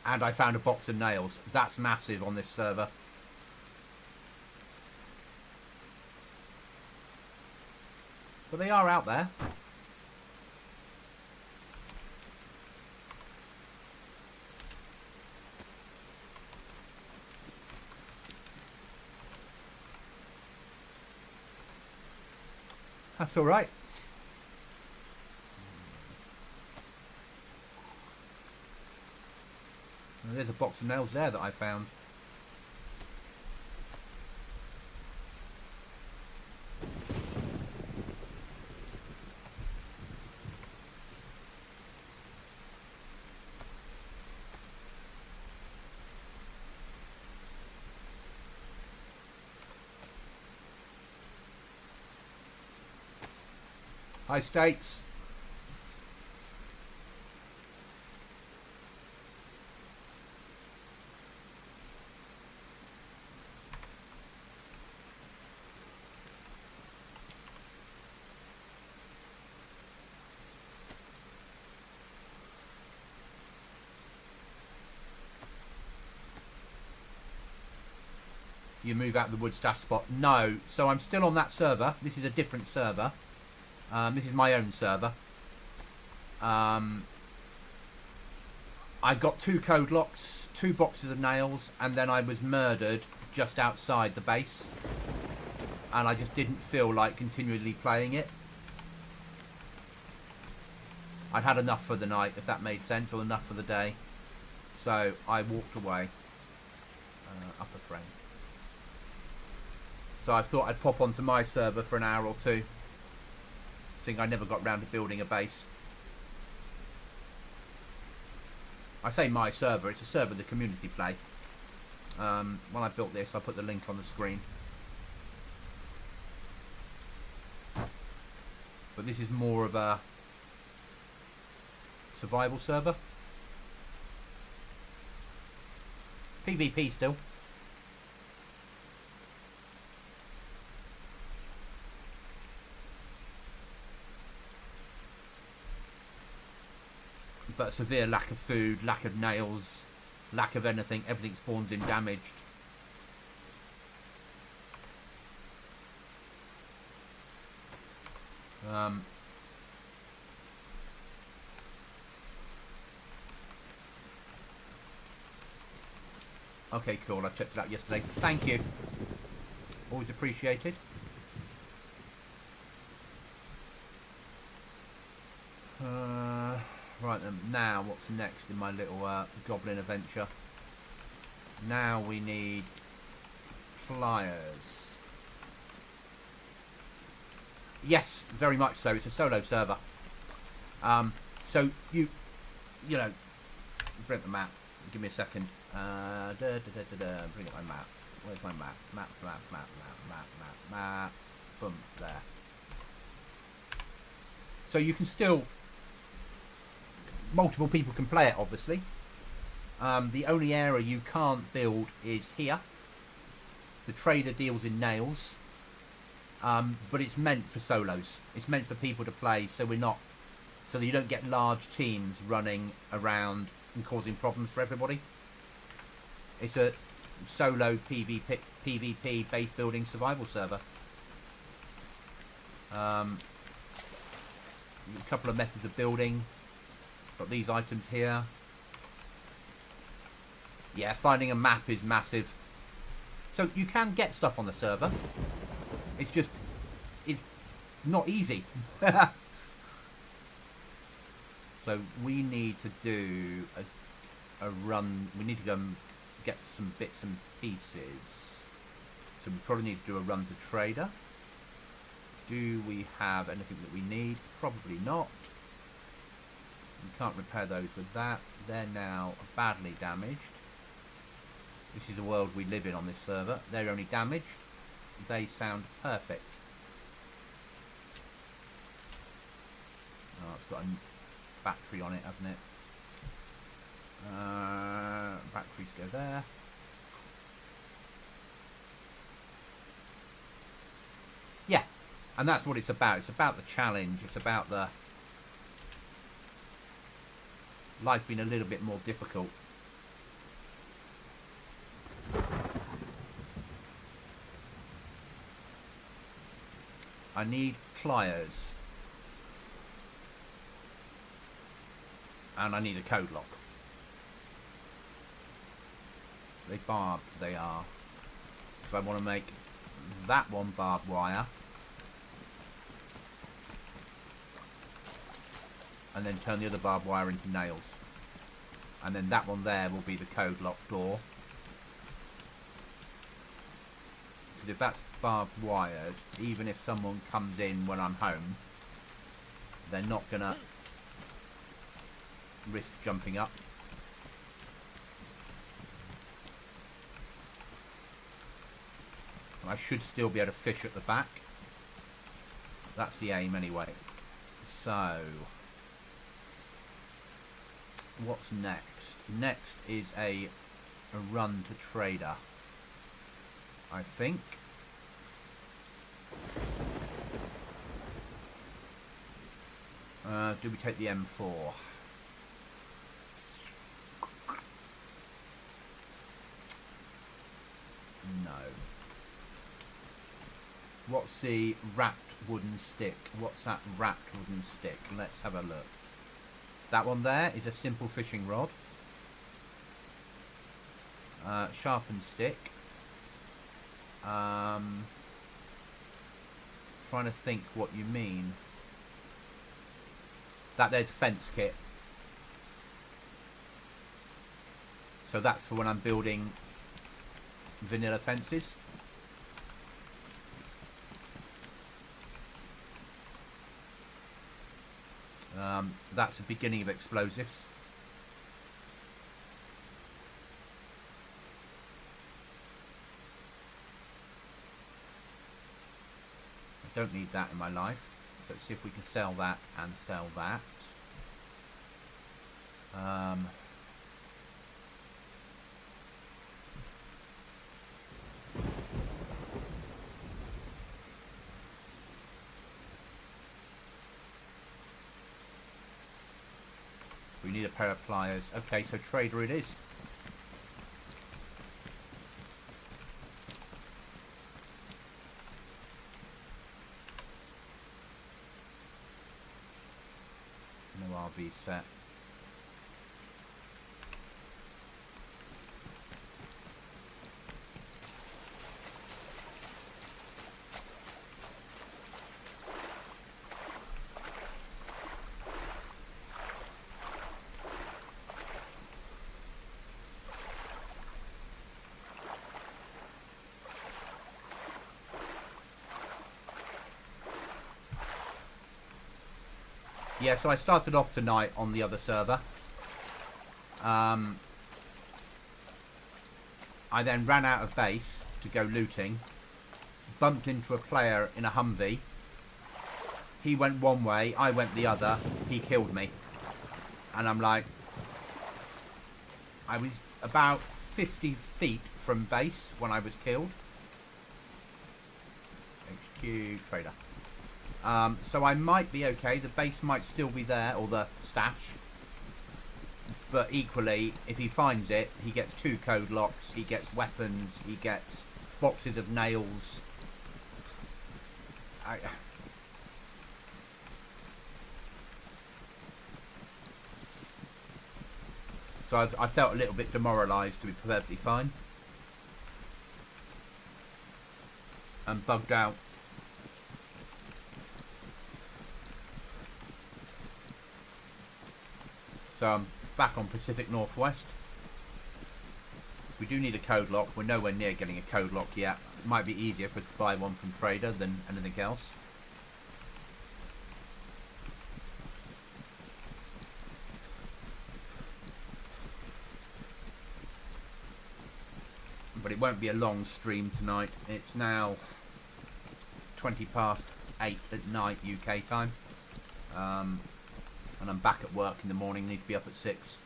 And I found a box of nails. That's massive on this server. But they are out there. That's all right. And there's a box of nails there that I found. High stakes. You move out the wood stash spot. No, so I'm still on that server. This is a different server. This is my own server. I got 2 code locks, 2 boxes of nails, and then I was murdered just outside the base. And I just didn't feel like continually playing it. I'd had enough for the night, if that made sense, or enough for the day. So I walked away. Upper frame. So I thought I'd pop onto my server for an hour or 2. Seeing I never got round to building a base. I say my server, it's a server the community play. When I built this, I put the link on the screen. But this is more of a survival server. PvP still. But severe lack of food, lack of nails, lack of anything. Everything spawns in damaged. Okay, cool. I checked it out yesterday. Thank you. Always appreciated. Right then, now what's next in my little Goblin adventure? Now we need pliers. Yes, very much so. It's a solo server. So you know, bring up the map. Give me a second. Bring up my map. Where's my map? Map. Boom, there. So you can still, multiple people can play it, obviously. The only area you can't build is here. The trader deals in nails. But it's meant for solos. It's meant for people to play, so we're not, so that you don't get large teams running around and causing problems for everybody. It's a solo PvP base building survival server. A couple of methods of building. Got these items here. Yeah, finding a map is massive. So you can get stuff on the server. It's just, it's not easy. So we need to do a run. We need to go and get some bits and pieces. So we probably need to do a run to trader. Do we have anything that we need? Probably not. We can't repair those with that. They're now badly damaged. This is the world we live in on this server. They're only damaged. They sound perfect. Oh, it's got a battery on it, hasn't it? Batteries go there. Yeah, and that's what it's about. It's about the challenge. It's about the life being a little bit more difficult. I need pliers. And I need a code lock. They barbed, they are. So I want to make that one barbed wire. And then turn the other barbed wire into nails. And then that one there will be the code lock door. Because if that's barbed wired, even if someone comes in when I'm home, they're not going to risk jumping up. I should still be able to fish at the back. That's the aim anyway. So, what's next? Next is a run to trader, I think. Do we take the M4? No. What's the wrapped wooden stick? What's that wrapped wooden stick? Let's have a look. That one there is a simple fishing rod. Sharpened stick. Trying to think what you mean. That there's fence kit. So that's for when I'm building vanilla fences. That's the beginning of explosives. I don't need that in my life. So let's see if we can sell that and sell that. We need a pair of pliers. Okay, so trader it is. No RV set. Yeah, so I started off tonight on the other server. I then ran out of base to go looting. Bumped into a player in a Humvee. He went one way, I went the other. He killed me. And I'm like... I was about 50 feet from base when I was killed. HQ trader. So I might be okay. The base might still be there, or the stash. But equally, if he finds it, he gets 2 code locks, he gets weapons, he gets boxes of nails. So I felt a little bit demoralised, to be perfectly fine. And bugged out. So I'm back on Pacific Northwest. We do need a code lock. We're nowhere near getting a code lock yet. It might be easier for us to buy one from Trader than anything else. But it won't be a long stream tonight. It's now 20 past 8 at night UK time. And I'm back at work in the morning, need to be up at 6.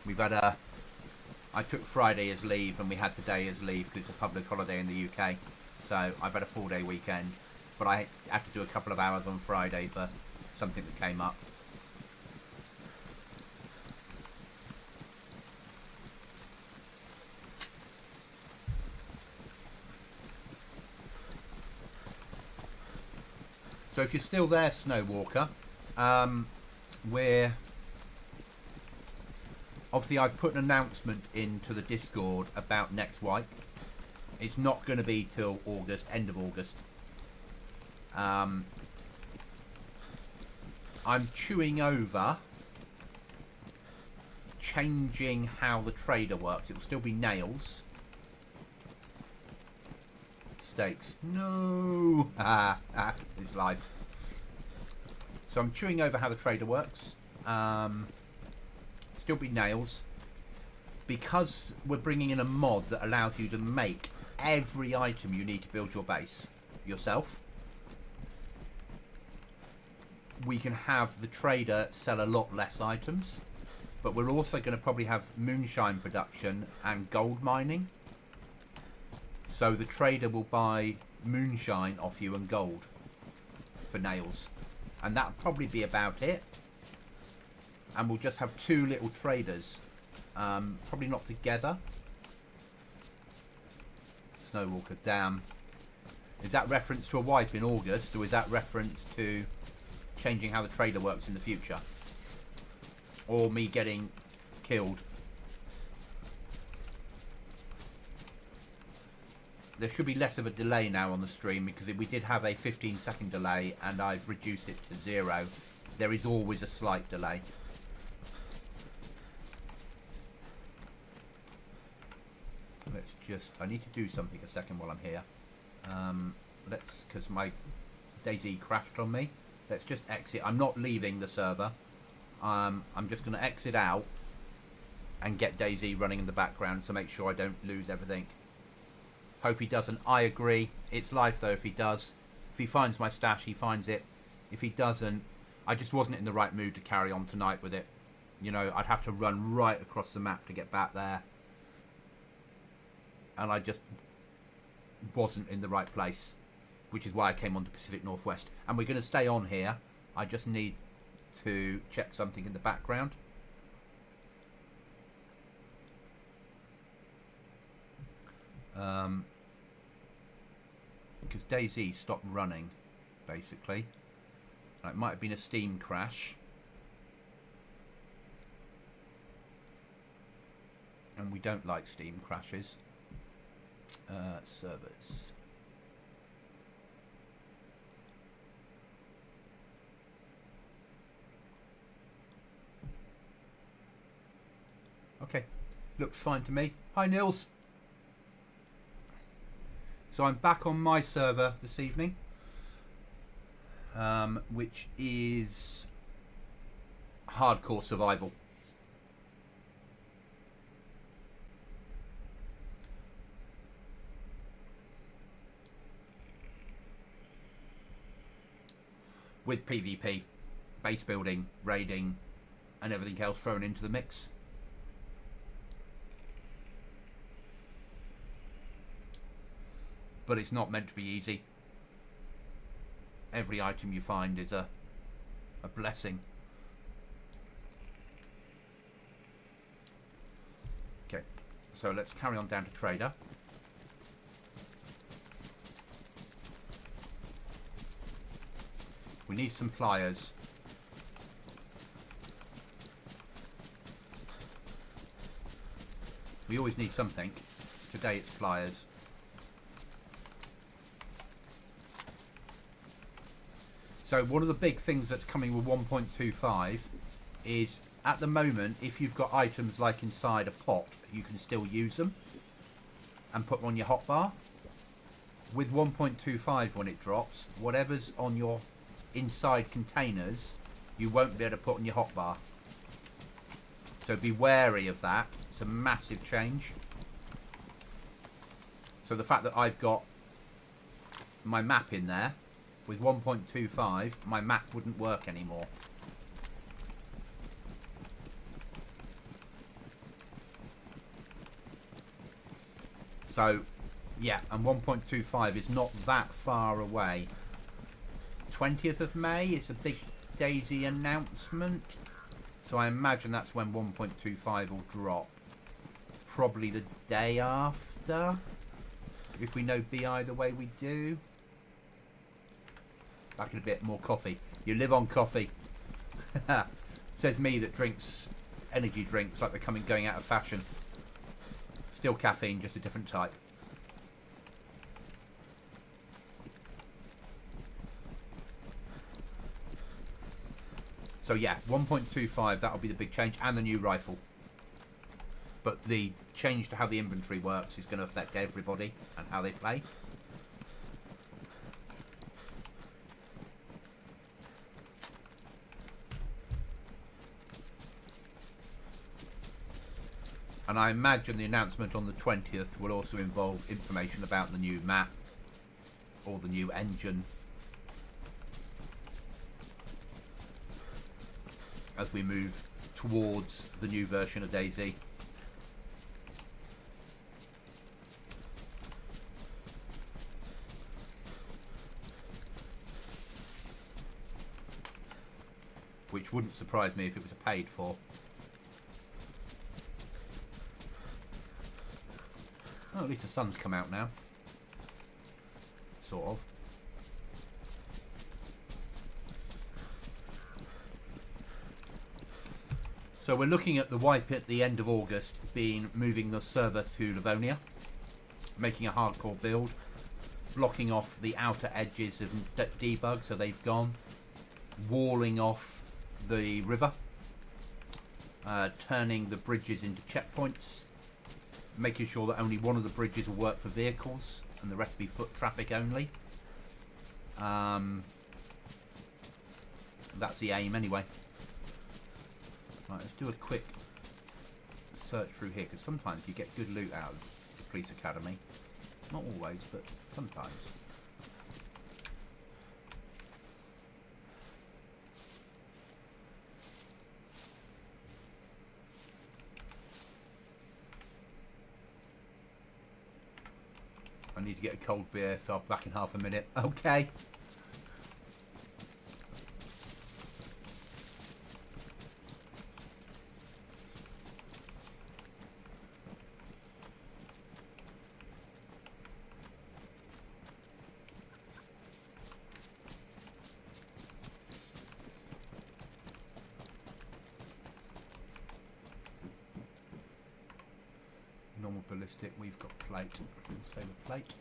We've had I took Friday as leave and we had today as leave because it's a public holiday in the UK. So I've had a 4-day weekend. But I had to do a couple of hours on Friday for something that came up. if you're still there, Snowwalker, we're... Obviously, I've put an announcement into the Discord about next wipe. It's not going to be till August, end of August. I'm chewing over changing how the trader works. It will still be nails. Stakes. No! It's life. So I'm chewing over how the trader works. Still be nails. Because we're bringing in a mod that allows you to make every item you need to build your base yourself, we can have the trader sell a lot less items, but we're also going to probably have moonshine production and gold mining. So the trader will buy moonshine off you and gold for nails, and that'll probably be about it. And we'll just have two little traders, probably not together. Snowwalker, damn. Is that reference to a wipe in August, or is that reference to changing how the trader works in the future? Or me getting killed? There should be less of a delay now on the stream, because we did have a 15-second delay and I've reduced it to 0. There is always a slight delay. Let's just... I need to do something a second while I'm here. Because my DayZ crashed on me. Let's just exit. I'm not leaving the server. I'm just going to exit out and get DayZ running in the background to make sure I don't lose everything. Hope he doesn't. I agree. It's life though if he does. If he finds my stash, he finds it. If he doesn't, I just wasn't in the right mood to carry on tonight with it. You know, I'd have to run right across the map to get back there. And I just wasn't in the right place, which is why I came on to Pacific Northwest. And we're going to stay on here. I just need to check something in the background. Because DayZ stopped running, basically. It might have been a Steam crash. And we don't like Steam crashes. Servers. Okay, looks fine to me. Hi Nils. So I'm back on my server this evening, which is hardcore survival. With PvP, base building, raiding, and everything else thrown into the mix. But it's not meant to be easy. Every item you find is a blessing. Okay, so let's carry on down to Trader. We need some pliers. We always need something. Today it's pliers. So one of the big things that's coming with 1.25 is, at the moment, if you've got items like inside a pot, you can still use them and put them on your hotbar. With 1.25, when it drops, whatever's on your inside containers, you won't be able to put on your hotbar. So be wary of that. It's a massive change. So the fact that I've got my map in there, with 1.25, my map wouldn't work anymore. So, yeah, and 1.25 is not that far away. 20th of May is a big DayZ announcement. So I imagine that's when 1.25 will drop. Probably the day after. If we know BI the way we do. Back in a bit. More coffee. You live on coffee. Says me that drinks energy drinks like they're going out of fashion. Still caffeine, just a different type. So yeah, 1.25, that'll be the big change, and the new rifle. But the change to how the inventory works is going to affect everybody and how they play. And I imagine the announcement on the 20th will also involve information about the new map or the new engine, as we move towards the new version of DayZ. Which wouldn't surprise me if it was paid for. Oh, at least the sun's come out now. Sort of. So we're looking at the wipe at the end of August being moving the server to Livonia, making a hardcore build, blocking off the outer edges of debug so they've gone, walling off the river, turning the bridges into checkpoints, making sure that only one of the bridges will work for vehicles and the rest be foot traffic only. That's the aim anyway. Right, let's do a quick search through here, because sometimes you get good loot out of the police academy. Not always, but sometimes. I need to get a cold beer, so I'll be back in half a minute. Okay. Normal ballistic, we've got plate. Let's stay with plate.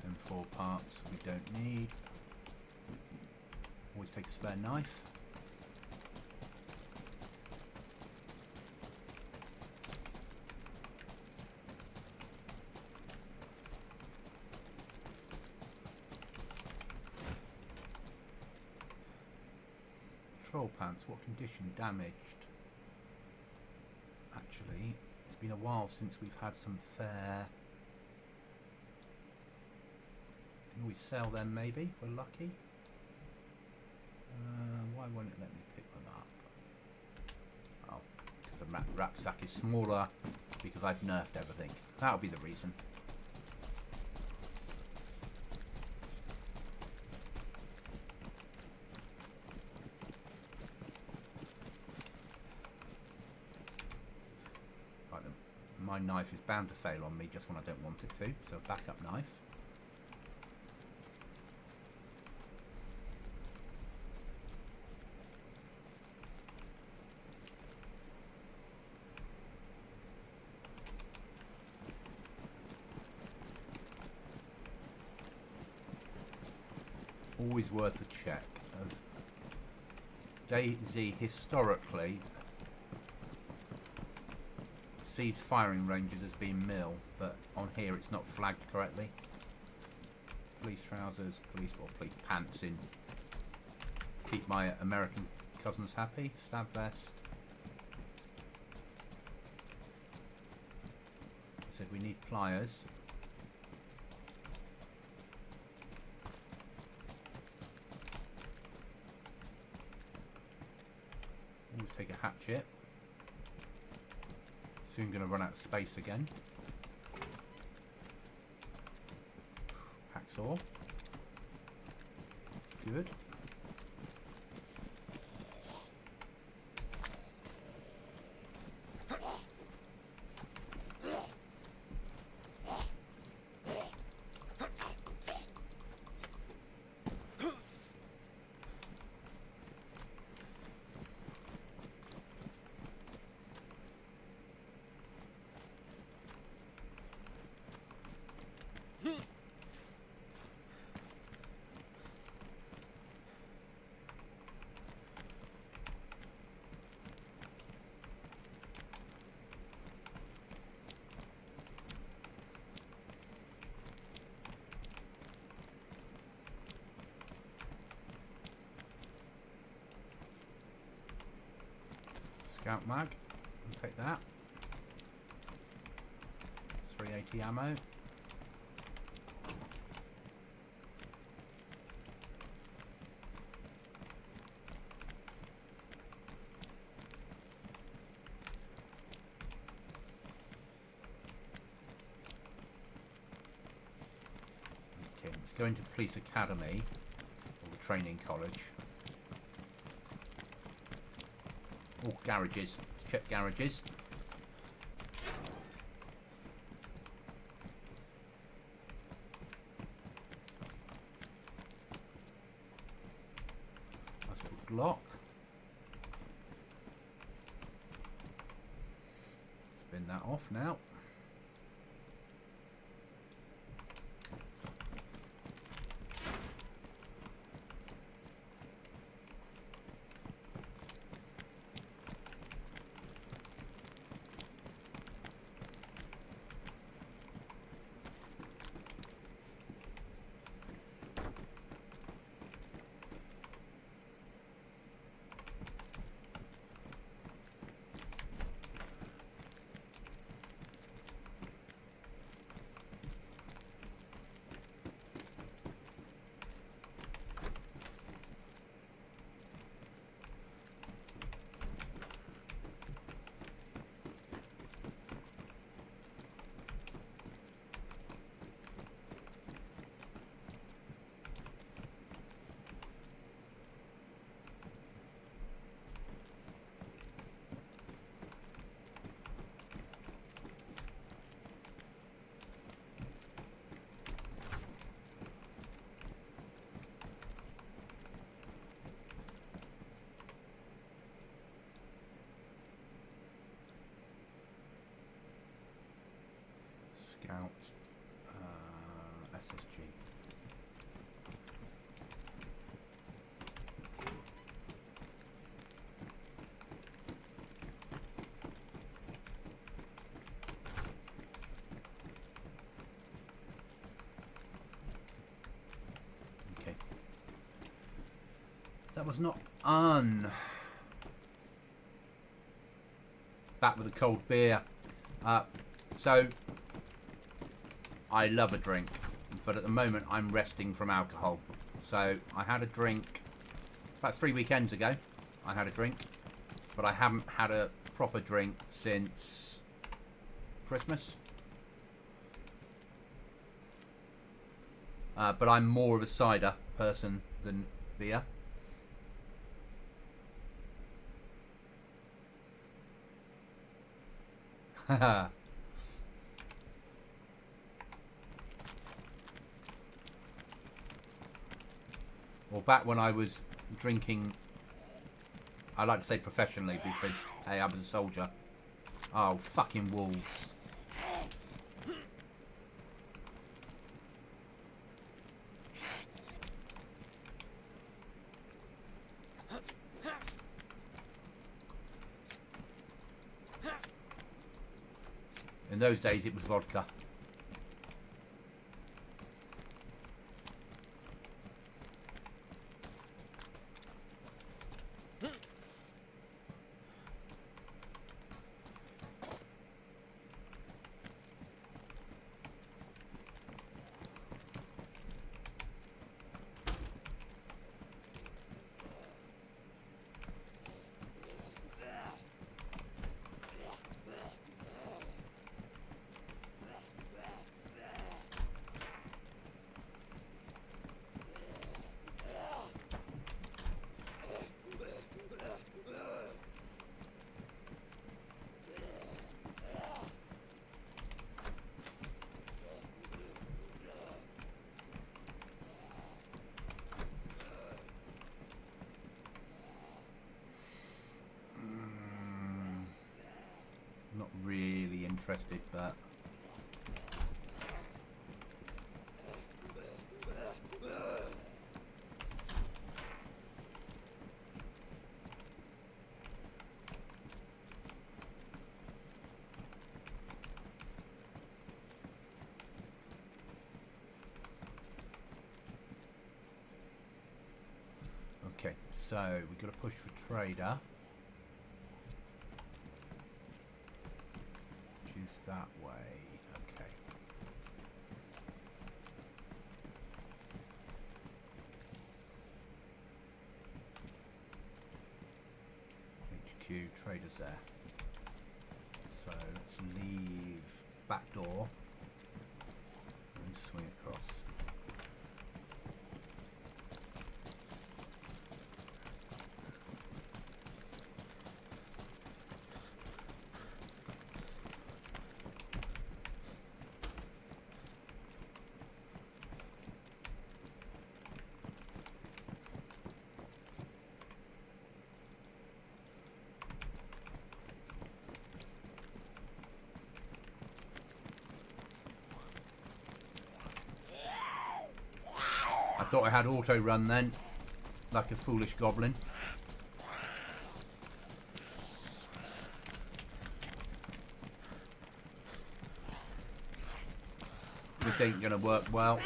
And 4 parts we don't need. Always take a spare knife. Troll pants, what condition? Damaged. Actually, it's been a while since we've had some fair. Can we sell them maybe if we're lucky? Why won't it let me pick them up? Oh, because the rucksack is smaller, because I've nerfed everything. That'll be the reason. My knife is bound to fail on me just when I don't want it to, so backup knife. Always worth a check. DayZ historically sees firing ranges as being mil, but on here it's not flagged correctly. Police trousers, police pants in. Keep my American cousins happy. Stab vest. I said we need pliers. Always take a hatchet. Soon going to run out of space again. Hacksaw. Good. Scout mag. I'll take that. 380 ammo. Okay, let's go into Police Academy or the training college. Oh, garages. Let's check garages. That's a good lock. Spin that off now. Scout, SSG. Okay. That was not back with a cold beer. So I love a drink, but at the moment I'm resting from alcohol. So I had a drink about 3 weekends ago. I had a drink, but I haven't had a proper drink since Christmas. But I'm more of a cider person than beer. Haha. Well, back when I was drinking, I like to say professionally because, hey, I was a soldier. Oh, fucking wolves. In those days, it was vodka. Not really interested, but okay. So we've got to push for trader. is that way. Okay. HQ traders there. So let's leave back door and swing across. I thought I had auto run then, like a foolish goblin. This ain't gonna work well.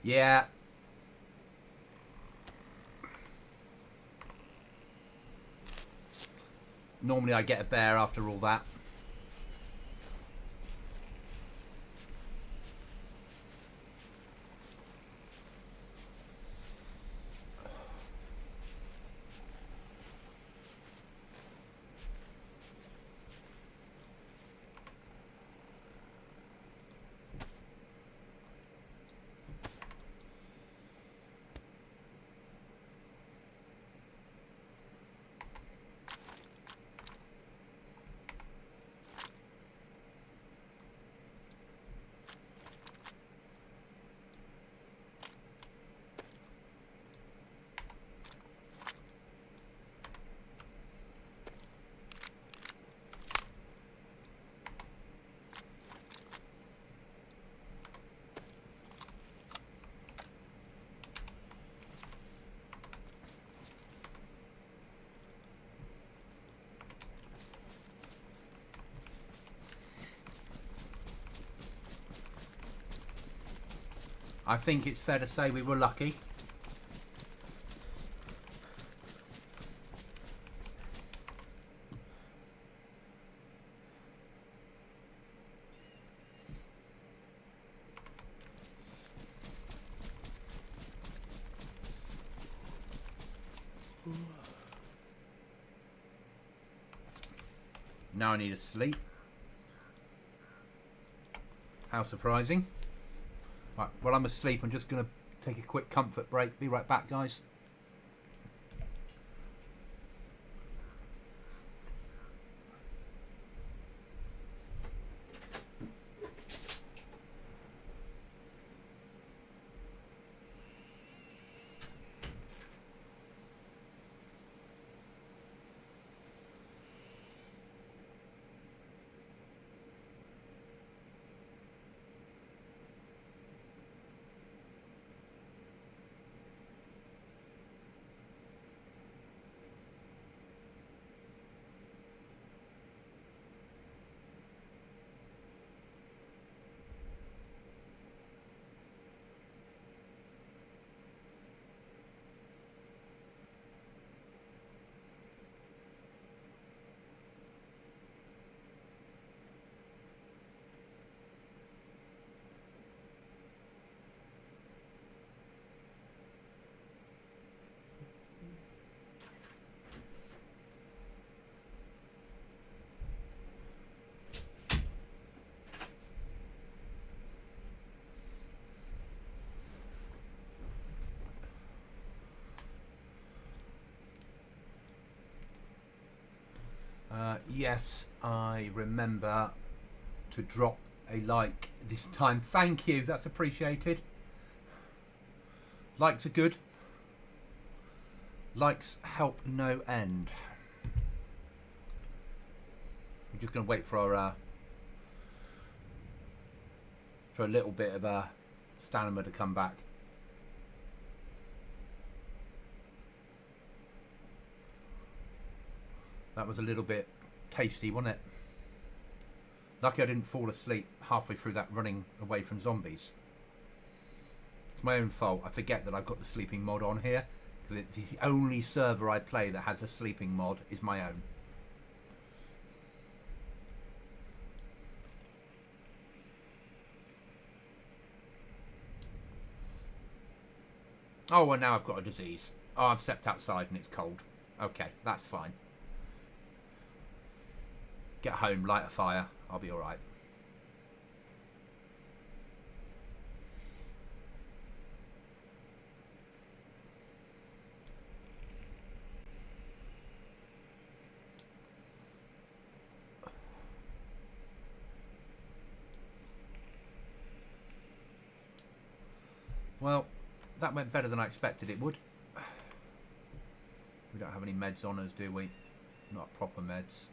Yeah. Normally I get a bear after all that. I think it's fair to say we were lucky. Now I need to sleep. How surprising. Right, while I'm asleep, I'm just going to take a quick comfort break. Be right back, guys. Yes, I remember to drop a like this time. Thank you, that's appreciated. Likes are good. Likes help no end. I'm just going to wait for our for a little bit of stamina to come back. That was a little bit tasty, wasn't it? Lucky I didn't fall asleep halfway through that running away from zombies. It's my own fault. I forget that I've got the sleeping mod on here, because it's the only server I play that has a sleeping mod is my own. Oh, well, now I've got a disease. Oh, I've stepped outside and it's cold. Okay, that's fine. Get home, light a fire. I'll be alright. Well, that went better than I expected it would. We don't have any meds on us, do we? Not proper meds.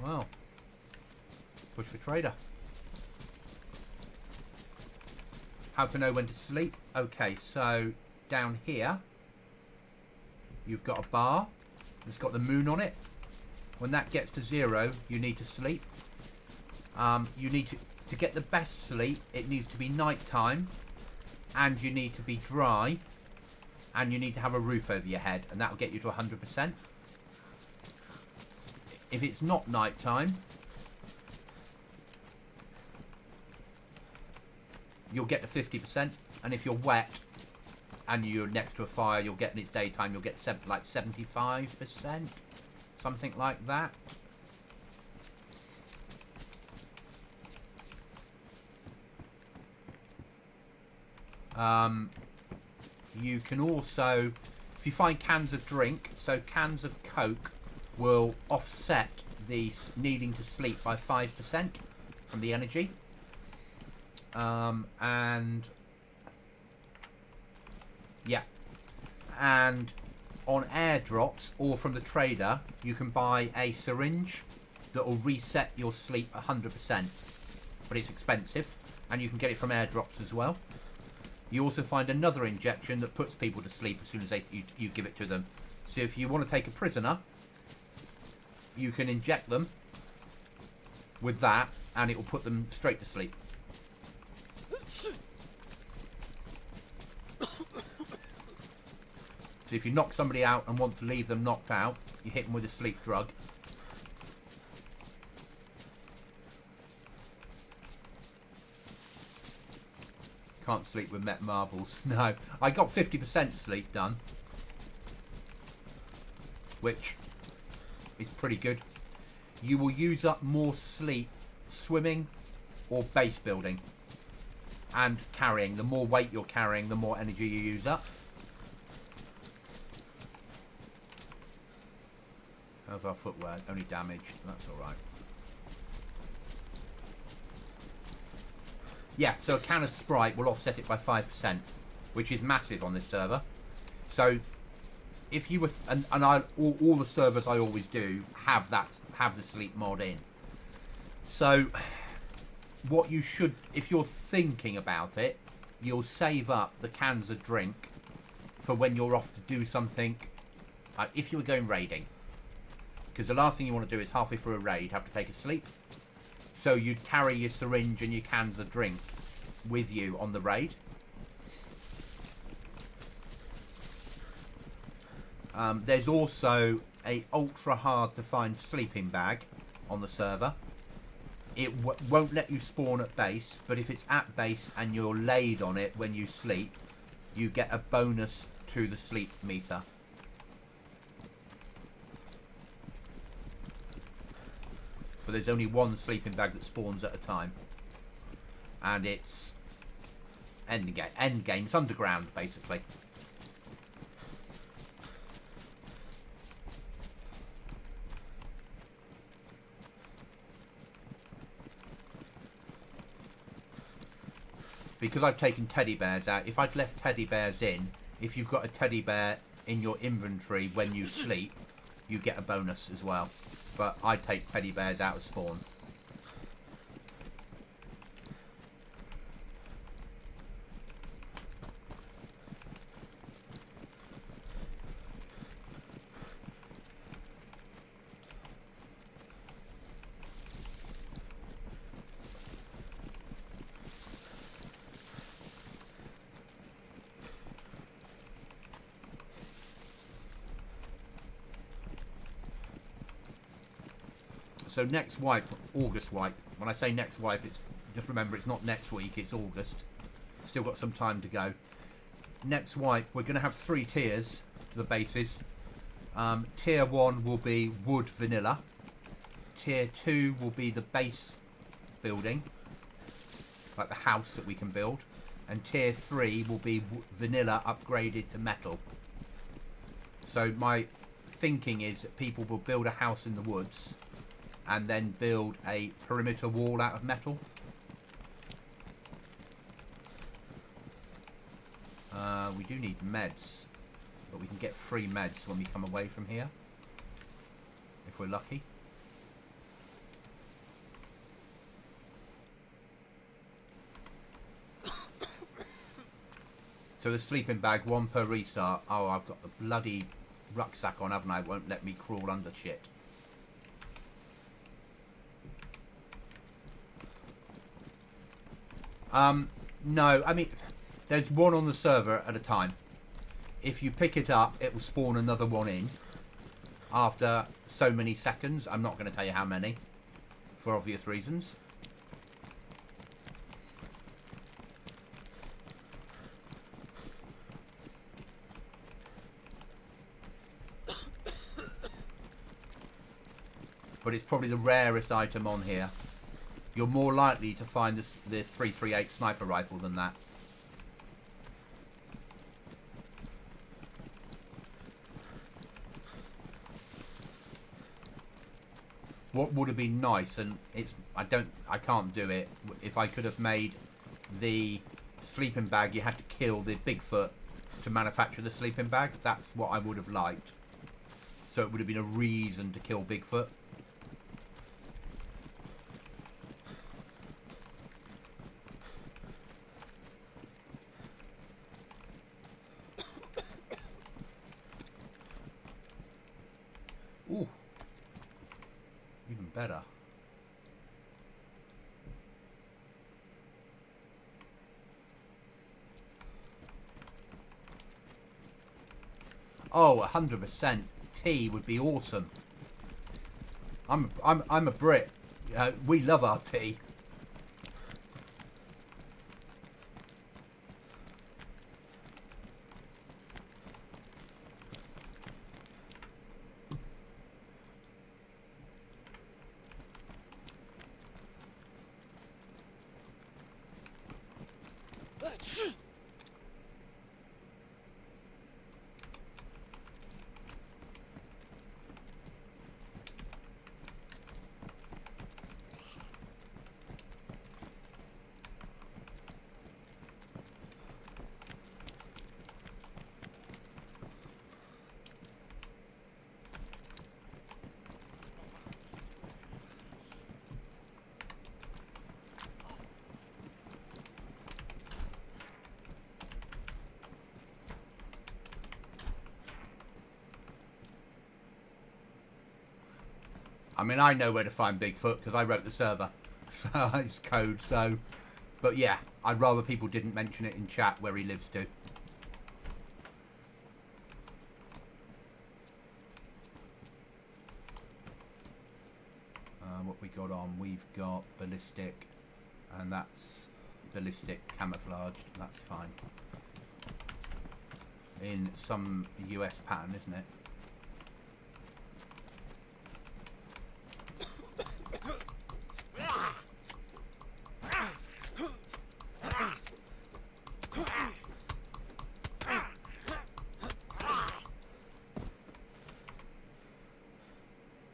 Well, push for trader. How to know when to sleep? Okay, so down here you've got a bar that's got the moon on it. When that gets to 0, you need to sleep. You need to get the best sleep, it needs to be night time, and you need to be dry, and you need to have a roof over your head, and that'll get you to 100%. If it's not night time, you'll get to 50%, and if you're wet and you're next to a fire, you'll get, in its daytime, you'll get like 75%, something like that. You can also, if you find cans of drink, so cans of Coke will offset the needing to sleep by 5% from the energy. And yeah, and on airdrops or from the trader, you can buy a syringe that will reset your sleep 100%, but it's expensive, and you can get it from airdrops as well. You also find another injection that puts people to sleep as soon as you give it to them. So if you want to take a prisoner, you can inject them with that, and it will put them straight to sleep. So if you knock somebody out and want to leave them knocked out, you hit them with a sleep drug. Can't sleep with met marbles. No, I got 50% sleep done, which is pretty good. You will use up more sleep swimming or base building and carrying. The more weight you're carrying, the more energy you use up. How's our footwear? Only damaged. That's all right. Yeah, so a can of Sprite will offset it by 5%, which is massive on this server. So if you were, all the servers I always do have the sleep mod in. So what you should, if you're thinking about it, you'll save up the cans of drink for when you're off to do something. If you were going raiding, because the last thing you want to do is halfway through a raid have to take a sleep. So you'd carry your syringe and your cans of drink with you on the raid. There's also a ultra hard to find sleeping bag on the server. It won't let you spawn at base, but if it's at base and you're laid on it when you sleep, you get a bonus to the sleep meter. But there's only one sleeping bag that spawns at a time, and it's end game. It's underground basically. because I've taken teddy bears out, if I'd left teddy bears in, if you've got a teddy bear in your inventory when you sleep, you get a bonus as well. But I take teddy bears out of spawn. So next wipe, August wipe. When I say next wipe, it's just remember it's not next week, it's August. Still got some time to go. Next wipe, we're going to have 3 tiers to the bases. Tier 1 will be wood vanilla. Tier 2 will be the base building, like the house that we can build. And tier 3 will be vanilla upgraded to metal. So my thinking is that people will build a house in the woods and then build a perimeter wall out of metal. We do need meds, but we can get free meds when we come away from here, if we're lucky. So the sleeping bag, 1 per restart. Oh, I've got the bloody rucksack on, haven't I? It won't let me crawl under shit. No, I mean, there's 1 on the server at a time. If you pick it up, it will spawn another 1 in after so many seconds. I'm not going to tell you how many, for obvious reasons. But it's probably the rarest item on here. You're more likely to find the 338 sniper rifle than that. What would have been nice, and I can't do it. If I could have made the sleeping bag, you had to kill the Bigfoot to manufacture the sleeping bag. That's what I would have liked. So it would have been a reason to kill Bigfoot. Ooh, even better. Oh, 100%. Tea would be awesome. I'm a Brit. We love our tea. I mean, I know where to find Bigfoot because I wrote the server. So it's code, so... But yeah, I'd rather people didn't mention it in chat where he lives to. What we got on? We've got ballistic, and that's ballistic camouflaged. That's fine. In some US pattern, isn't it?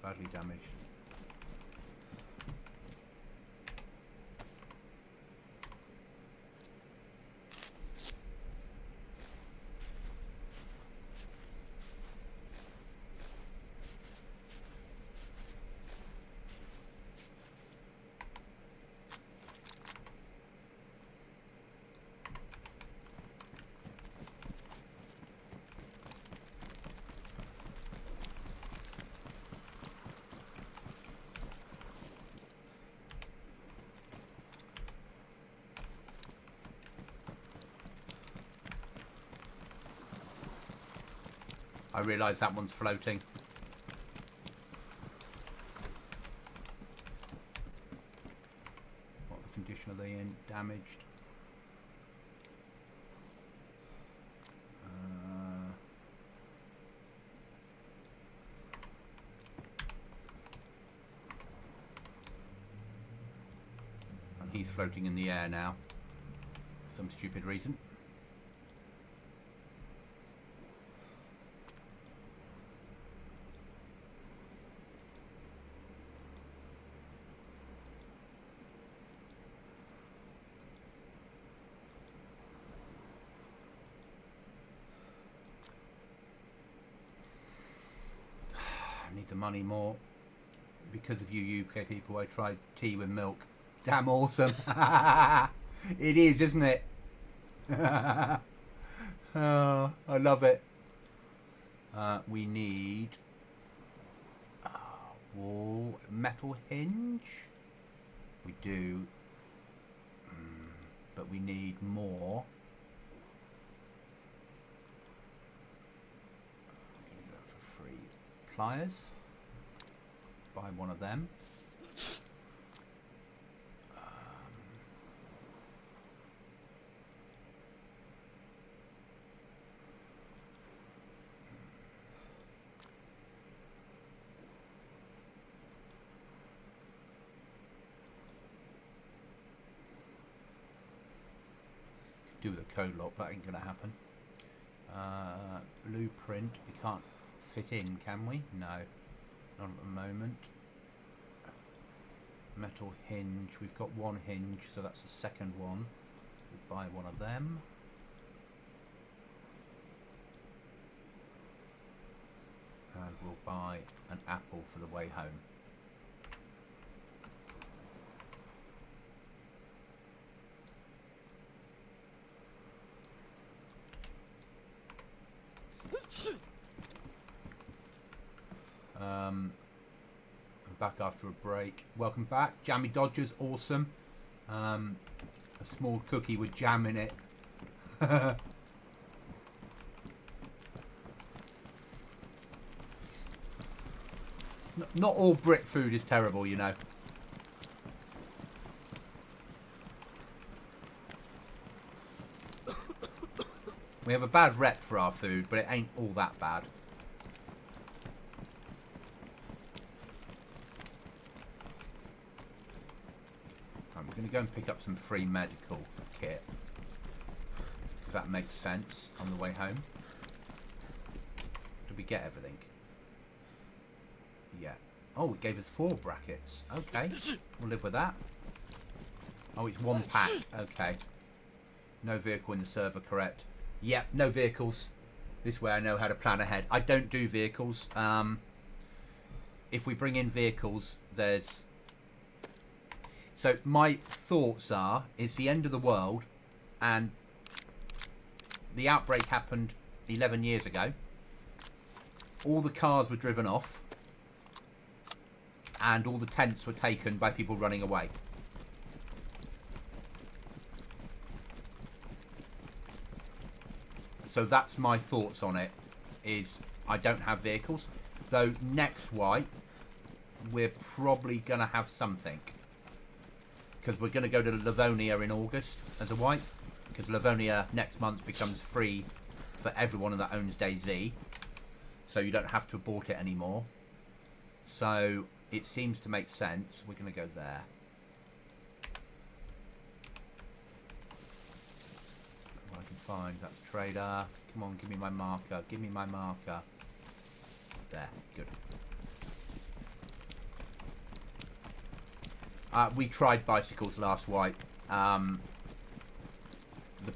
Badly damaged. I realise that one's floating. What condition are they in? Damaged. And he's floating in the air now. Some stupid reason. Need the money more. Because of you UK people, I tried tea with milk. Damn awesome. It is, isn't it? Oh, I love it. We need wall metal hinge. We do, but we need more. Pliers. Buy one of them. Do with a code lock, that ain't gonna happen. Blueprint, we can't fit in, can we? No, not at the moment. Metal hinge, we've got one hinge, so that's the second one. We'll buy one of them. And we'll buy an apple for the way home. I'm back after a break. Welcome back. Jammy Dodgers, awesome. A small cookie with jam in it. Not all Brit food is terrible, you know. We have a bad rep for our food, but it ain't all that bad. We're going to go and pick up some free medical kit, because that makes sense on the way home. Did we get everything? Yeah. Oh, it gave us 4 brackets. Okay, we'll live with that. Oh, it's 1 pack. Okay. No vehicle in the server, correct. Yep, no vehicles. This way I know how to plan ahead. I don't do vehicles. If we bring in vehicles, there's... So my thoughts are, it's the end of the world, and the outbreak happened 11 years ago. All the cars were driven off, and all the tents were taken by people running away. So that's my thoughts on it, is I don't have vehicles. Though next wipe, we're probably going to have something. Because we're going to go to Livonia in August as a wipe. Because Livonia next month becomes free for everyone that owns DayZ. So you don't have to abort it anymore. So it seems to make sense. We're going to go there. What I can find, that's trader. Come on, give me my marker. Give me my marker. There, good. We tried bicycles last wipe. The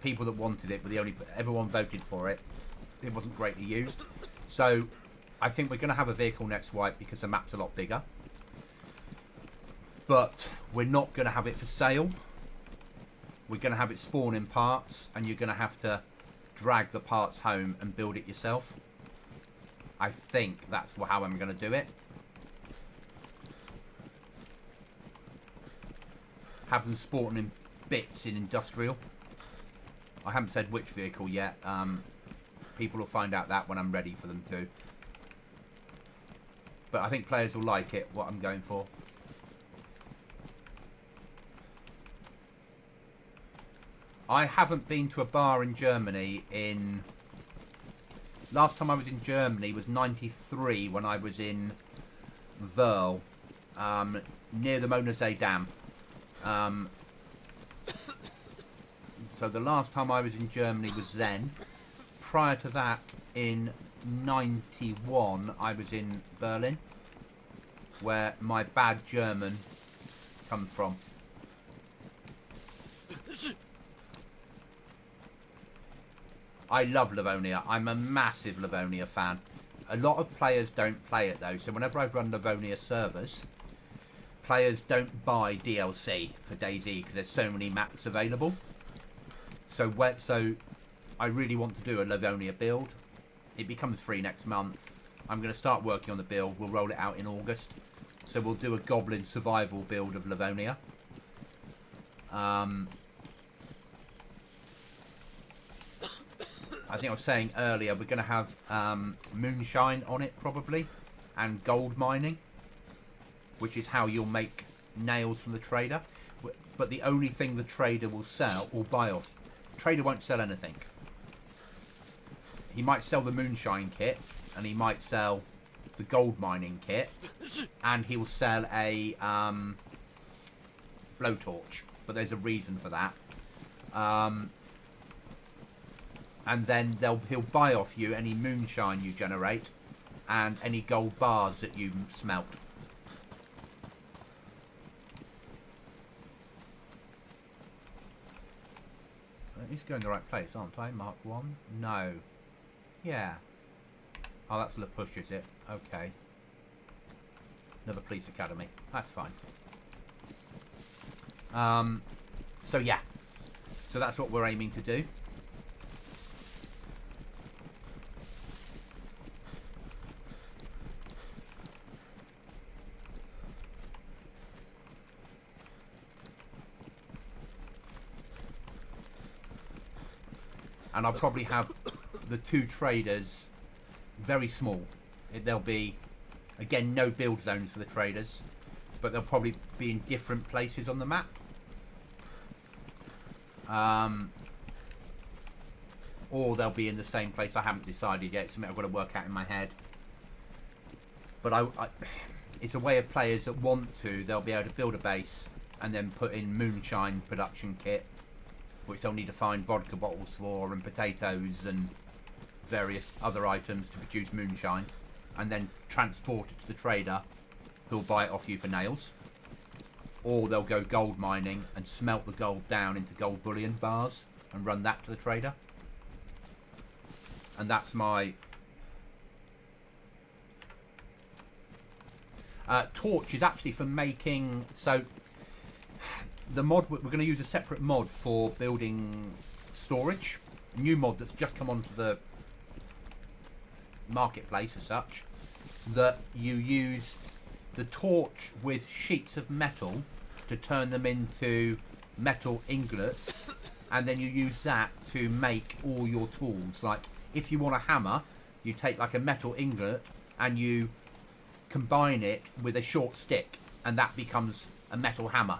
people that wanted it were the only... Everyone voted for it. It wasn't greatly used. So, I think we're going to have a vehicle next wipe because the map's a lot bigger. But we're not going to have it for sale. We're going to have it spawn in parts, and you're going to have to drag the parts home and build it yourself. I think that's how I'm going to do it. Have them spawn in bits in industrial. I haven't said which vehicle yet. people will find out that when I'm ready for them to. But I think players will like it, what I'm going for. I haven't been to a bar in Germany in... Last time I was in Germany was 93 when I was in Verl, near the Monazay Dam. So the last time I was in Germany was then. Prior to that, in 91, I was in Berlin, where my bad German comes from. I love Livonia. I'm a massive Livonia fan. A lot of players don't play it though, so whenever I run Livonia servers, players don't buy DLC for DayZ because there's so many maps available. So I really want to do a Livonia build. It becomes free next month. I'm going to start working on the build. We'll roll it out in August. So we'll do a Goblin survival build of Livonia. I think I was saying earlier, we're going to have moonshine on it probably, and gold mining, which is how you'll make nails from the trader. But the only thing the trader will sell or buy off, the trader won't sell anything. He might sell the moonshine kit, and he might sell the gold mining kit, and he will sell a blowtorch. But there's a reason for that. And then he'll buy off you any moonshine you generate and any gold bars that you smelt. He's going the right place, aren't I? Mark 1? No. Yeah. Oh, that's La Push, is it? Okay. Another police academy. That's fine. So yeah. So that's what we're aiming to do. And I'll probably have the two traders very small. There'll be, again, no build zones for the traders, but they'll probably be in different places on the map. Or they'll be in the same place. I haven't decided yet. It's something I've got to work out in my head. But it's a way of players that want to. They'll be able to build a base and then put in moonshine production kit, which they'll need to find vodka bottles for, and potatoes and various other items to produce moonshine, and then transport it to the trader, who'll buy it off you for nails. Or they'll go gold mining and smelt the gold down into gold bullion bars and run that to the trader. And that's my torch is actually for making... So the mod, we're going to use a separate mod for building storage. A new mod that's just come onto the marketplace as such. That you use the torch with sheets of metal to turn them into metal ingots. And then you use that to make all your tools. Like, if you want a hammer, you take like a metal ingot and you combine it with a short stick. And that becomes a metal hammer.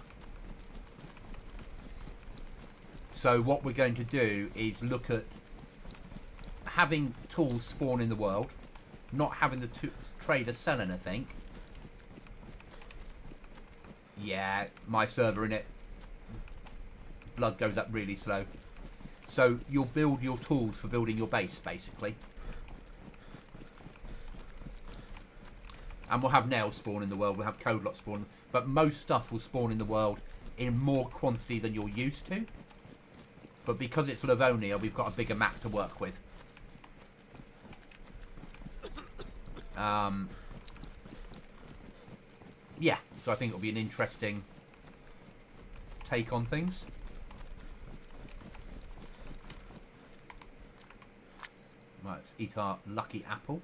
So what we're going to do is look at having tools spawn in the world, not having the trader sell anything. Yeah, my server in it, blood goes up really slow. So you'll build your tools for building your base, basically. And we'll have nails spawn in the world, we'll have code lots spawn, but most stuff will spawn in the world in more quantity than you're used to. But because it's Livonia, we've got a bigger map to work with. Yeah, so I think it'll be an interesting take on things. Right, let's eat our lucky apple.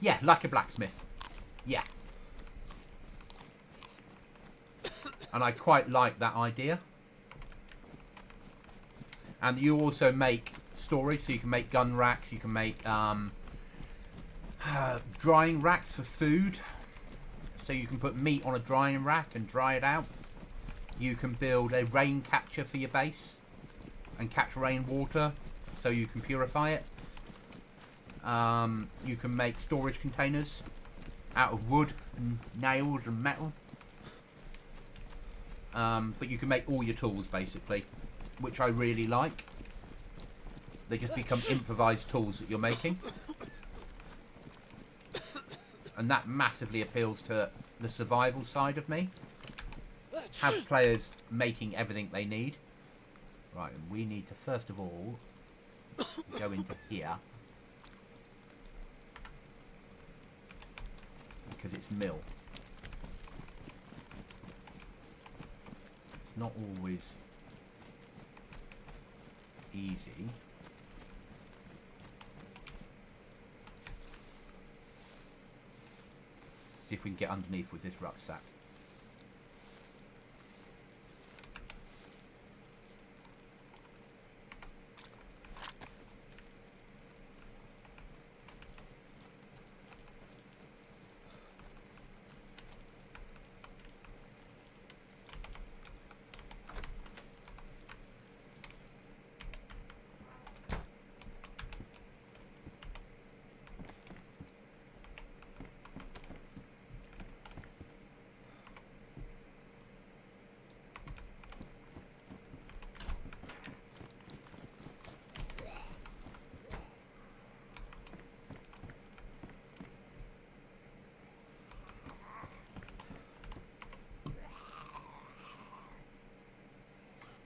Yeah, like a blacksmith. Yeah. And I quite like that idea. And you also make storage, so you can make gun racks, you can make drying racks for food. So you can put meat on a drying rack and dry it out. You can build a rain catcher for your base and catch rainwater so you can purify it. You can make storage containers out of wood and nails and metal. But you can make all your tools basically, which I really like. They just become improvised tools that you're making. And that massively appeals to the survival side of me. Have players making everything they need. Right, and we need to first of all go into here. Because it's mill. It's not always easy. See if we can get underneath with this rucksack.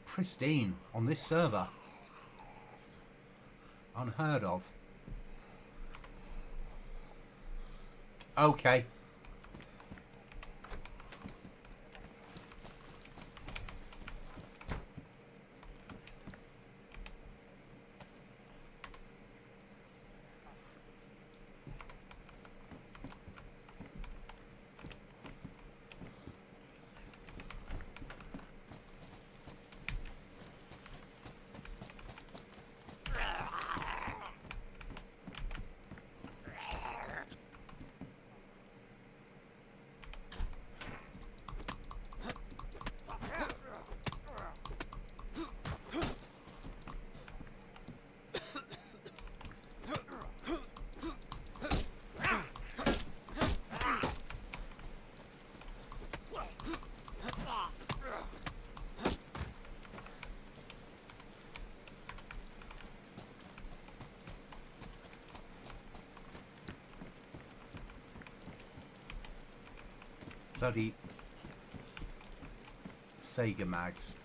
Pristine on this server. Unheard of. Okay. Bloody Sega mags.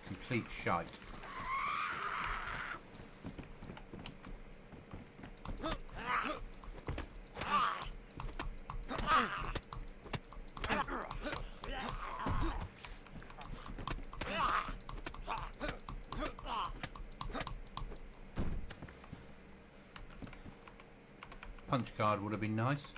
Complete shite. Punch card would have been nice.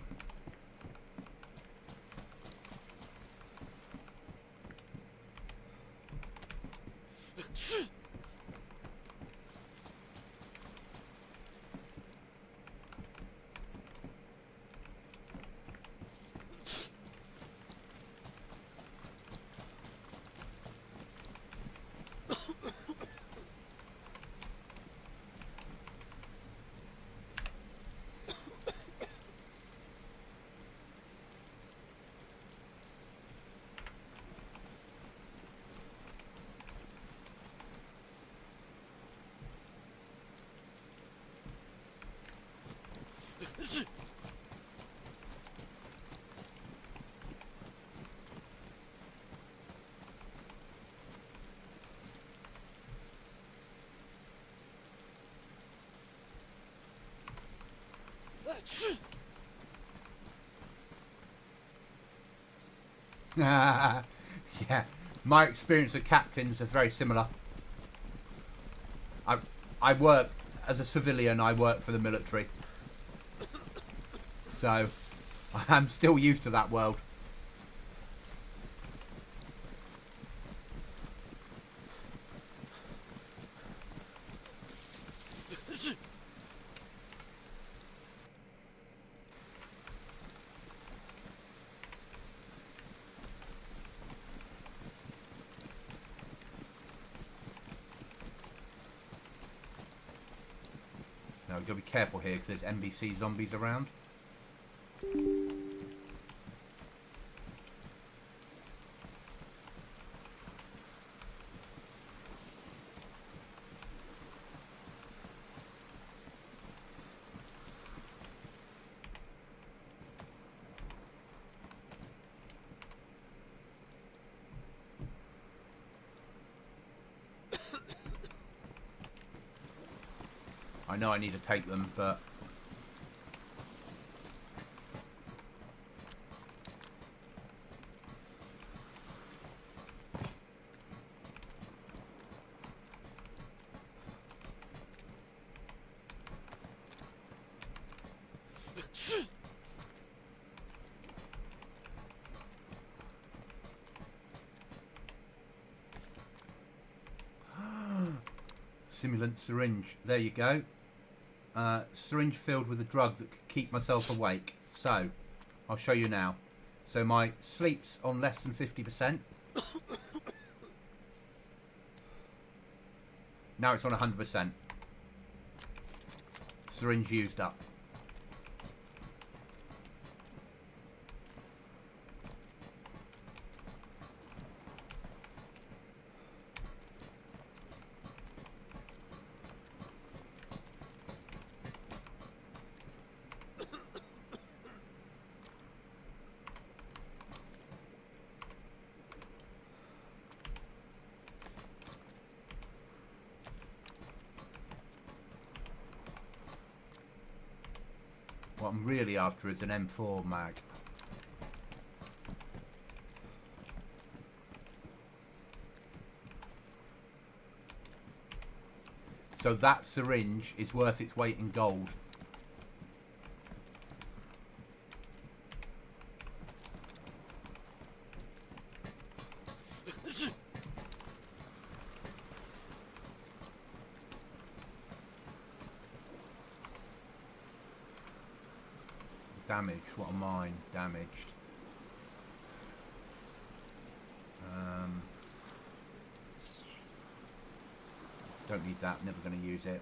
Yeah, my experience of captains are very similar. I work as a civilian. I work for the military, so I'm still used to that world. Now we've got to be careful here because there's NPC zombies around. I know I need to take them, but simulant syringe. There you go. Syringe filled with a drug that could keep myself awake. So, I'll show you now. So my sleep's on less than 50%. Now it's on 100%. Syringe used up. What I'm really after is an M4 mag. So that syringe is worth its weight in gold. Damage, what am mine? Damaged. Don't need that, never going to use it.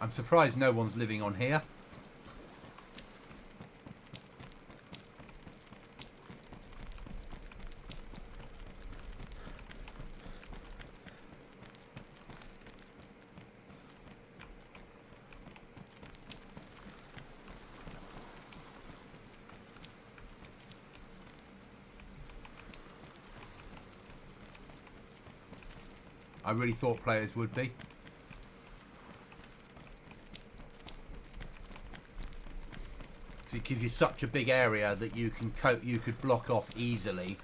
I'm surprised no one's living on here. I really thought players would be. Because it gives you such a big area that you can you could block off easily.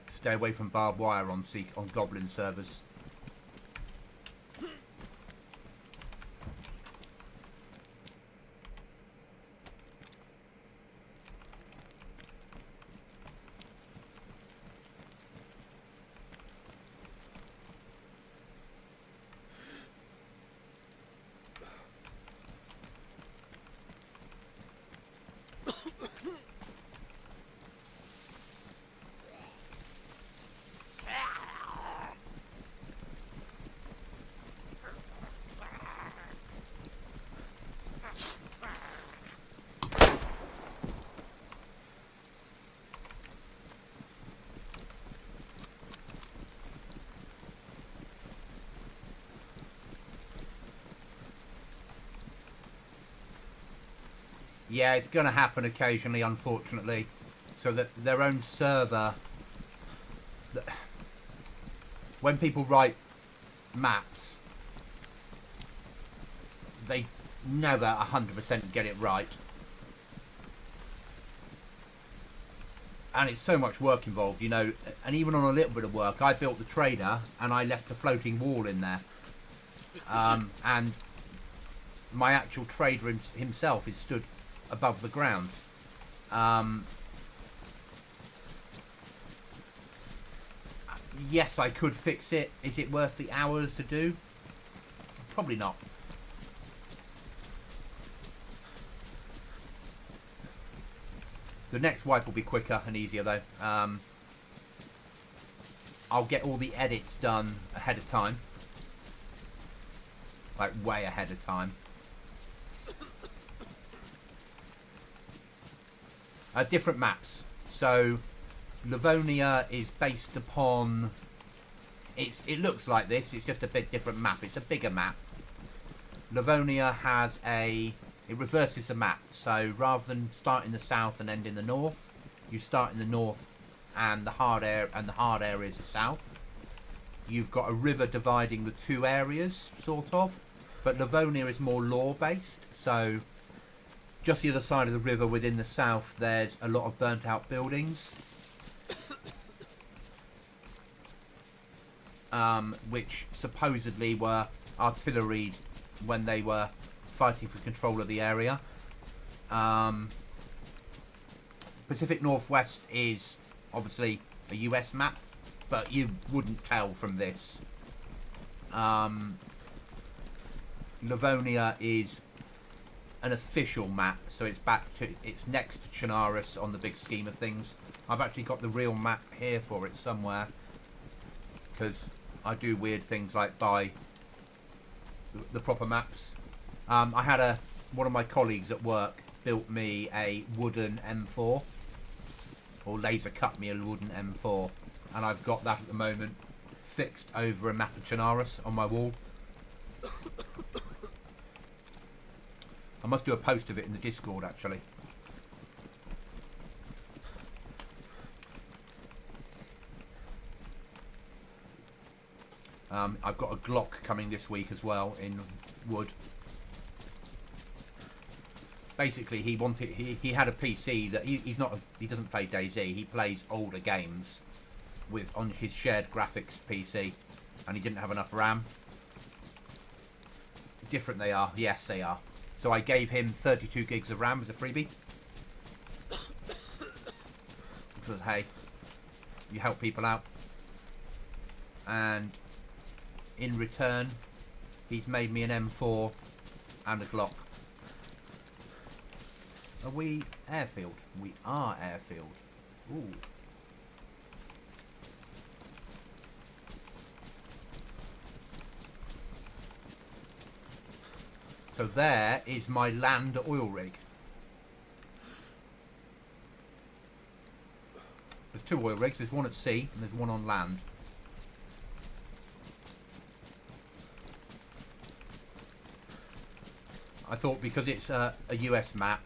Stay away from barbed wire on Goblin servers. Yeah, it's going to happen occasionally, unfortunately. So that their own server... When people write maps, they never 100% get it right. And it's so much work involved, you know. And even on a little bit of work, I built the trader and I left a floating wall in there. And my actual trader himself is stood above the ground. Yes, I could fix it. Is it worth the hours to do? Probably not. The next wipe will be quicker and easier though. I'll get all the edits done ahead of time. Like way ahead of time. Different maps. So Livonia is based upon... It looks like this. It's just a bit different map. It's a bigger map. Livonia has a... It reverses the map. So rather than start in the south and end in the north, you start in the north and the hard area is the south. You've got a river dividing the two areas, sort of. But Livonia is more lore-based. So just the other side of the river within the south, there's a lot of burnt-out buildings. Which supposedly were artillery when they were fighting for control of the area. Pacific Northwest is obviously a US map, but you wouldn't tell from this. Livonia is an official map, so it's next to Chernarus on the big scheme of things. I've actually got the real map here for it somewhere, because I do weird things like buy the proper maps. I had one of my colleagues at work built me a wooden M4, or laser cut me a wooden M4, and I've got that at the moment fixed over a map of Chernarus on my wall. I must do a post of it in the Discord actually. I've got a Glock coming this week as well in wood. Basically, he had a PC that he doesn't play DayZ. He plays older games on his shared graphics PC, and he didn't have enough RAM. Different they are, yes they are. So I gave him 32 gigs of RAM as a freebie. Because hey, you help people out, and in return, he's made me an M4 and a Glock. Are we airfield? We are airfield. Ooh. So there is my land oil rig. There's two oil rigs. There's one at sea and there's one on land. I thought because it's a US map,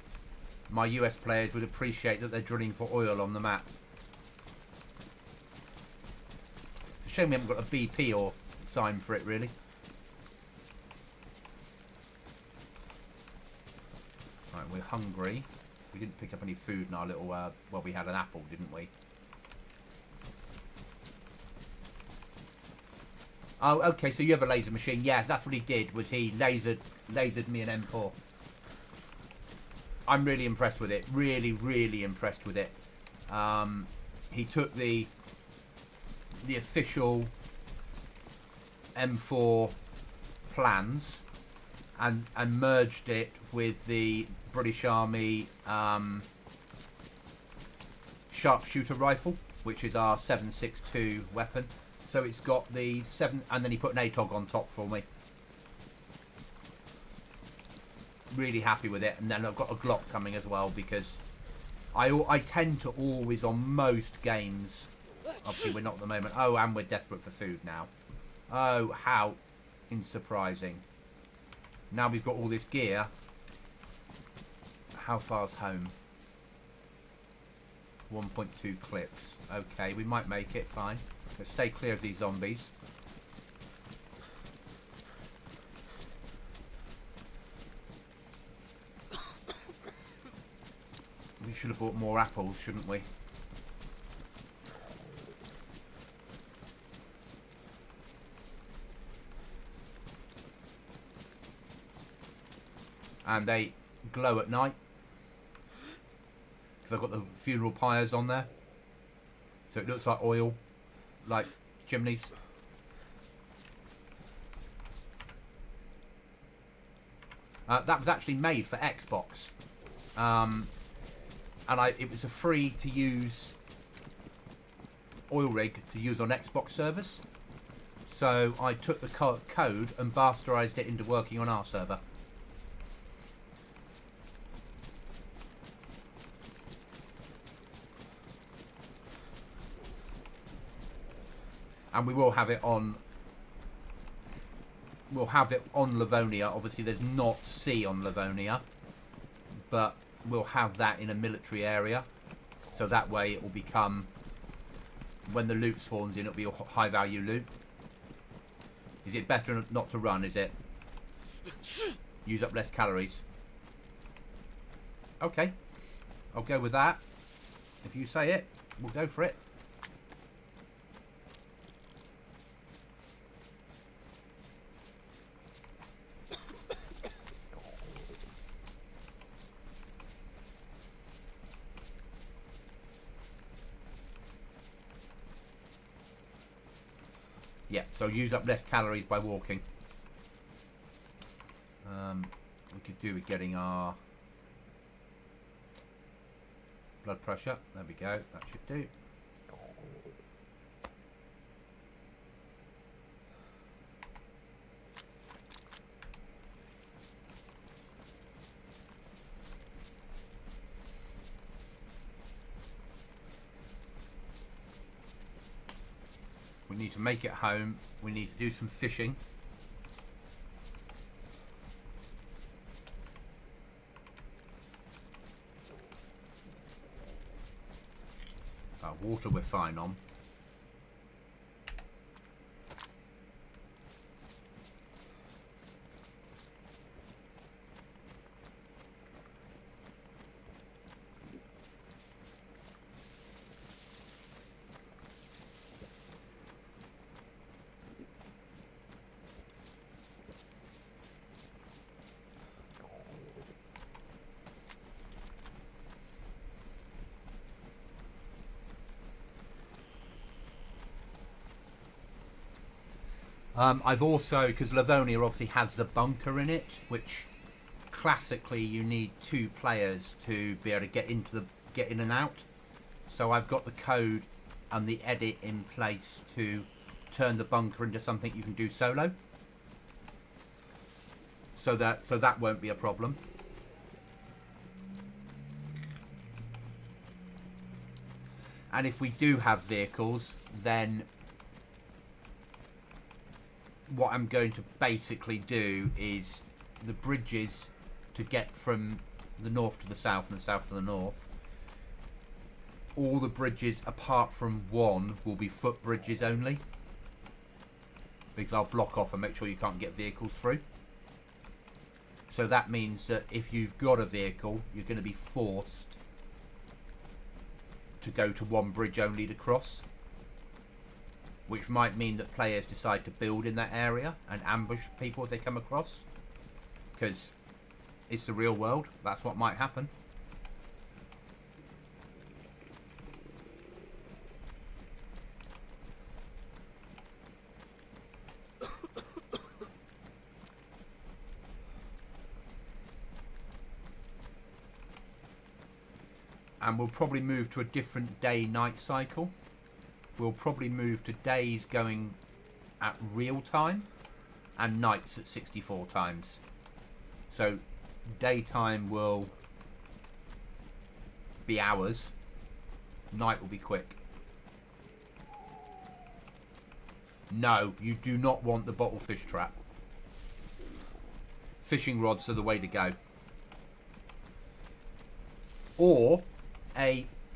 my US players would appreciate that they're drilling for oil on the map. It's a shame we haven't got a BP or sign for it, really. Right, we're hungry. We didn't pick up any food in our little... well, we had an apple, didn't we? Oh, okay, so you have a laser machine. Yes, that's what he did, was he lasered me an M4. I'm really impressed with it. Really, really impressed with it. He took the official M4 plans and merged it with the British Army sharpshooter rifle, which is our 7.62 weapon. So it's got the 7, and then he put an ATOG on top for me. Really happy with it. And then I've got a Glock coming as well, because I tend to always, on most games, obviously we're not at the moment. Oh, and we're desperate for food now. Oh, how unsurprising. Now we've got all this gear. How far's home? 1.2 clips. Okay, we might make it, fine. Let's stay clear of these zombies. We should have bought more apples, shouldn't we? And they glow at night. Because I've got the funeral pyres on there. So it looks like oil, like chimneys. That was actually made for Xbox. And it was a free to use oil rig to use on Xbox servers. So I took the code and bastardized it into working on our server. And we will have it on. We'll have it on Livonia. Obviously, there's not sea on Livonia, but we'll have that in a military area. So that way, it will become, when the loot spawns in, it'll be high value loot. Is it better not to run? Is it? Use up less calories. Okay, I'll go with that. If you say it, we'll go for it. Yeah, so use up less calories by walking. We could do with getting our blood pressure. There we go. That should do. We need to make it home. We need to do some fishing. Water we're fine on. I've also, because Livonia obviously has the bunker in it, which classically you need 2 players to be able to get in and out. So I've got the code and the edit in place to turn the bunker into something you can do solo. So that won't be a problem. And if we do have vehicles, then what I'm going to basically do is the bridges to get from the north to the south and the south to the north. All the bridges apart from one will be foot bridges only, because I'll block off and make sure you can't get vehicles through. So that means that if you've got a vehicle, you're going to be forced to go to one bridge only to cross, which might mean that players decide to build in that area and ambush people as they come across, because it's the real world. That's what might happen. And we'll probably move to a different day-night cycle. We'll probably move to days going at real time and nights at 64 times. So daytime will be hours, night will be quick. No, you do not want the bottle fish trap. Fishing rods are the way to go. or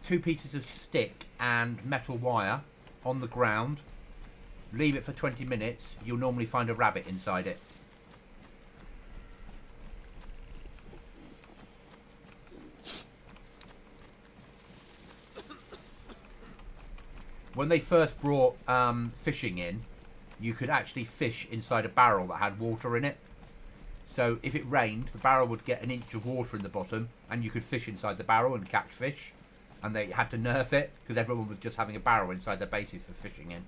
two pieces of stick and metal wire on the ground. Leave it for 20 minutes. You'll normally find a rabbit inside it. When they first brought fishing in, you could actually fish inside a barrel that had water in it. So if it rained, the barrel would get an inch of water in the bottom, and you could fish inside the barrel and catch fish. And they had to nerf it because everyone was just having a barrel inside their bases for fishing in.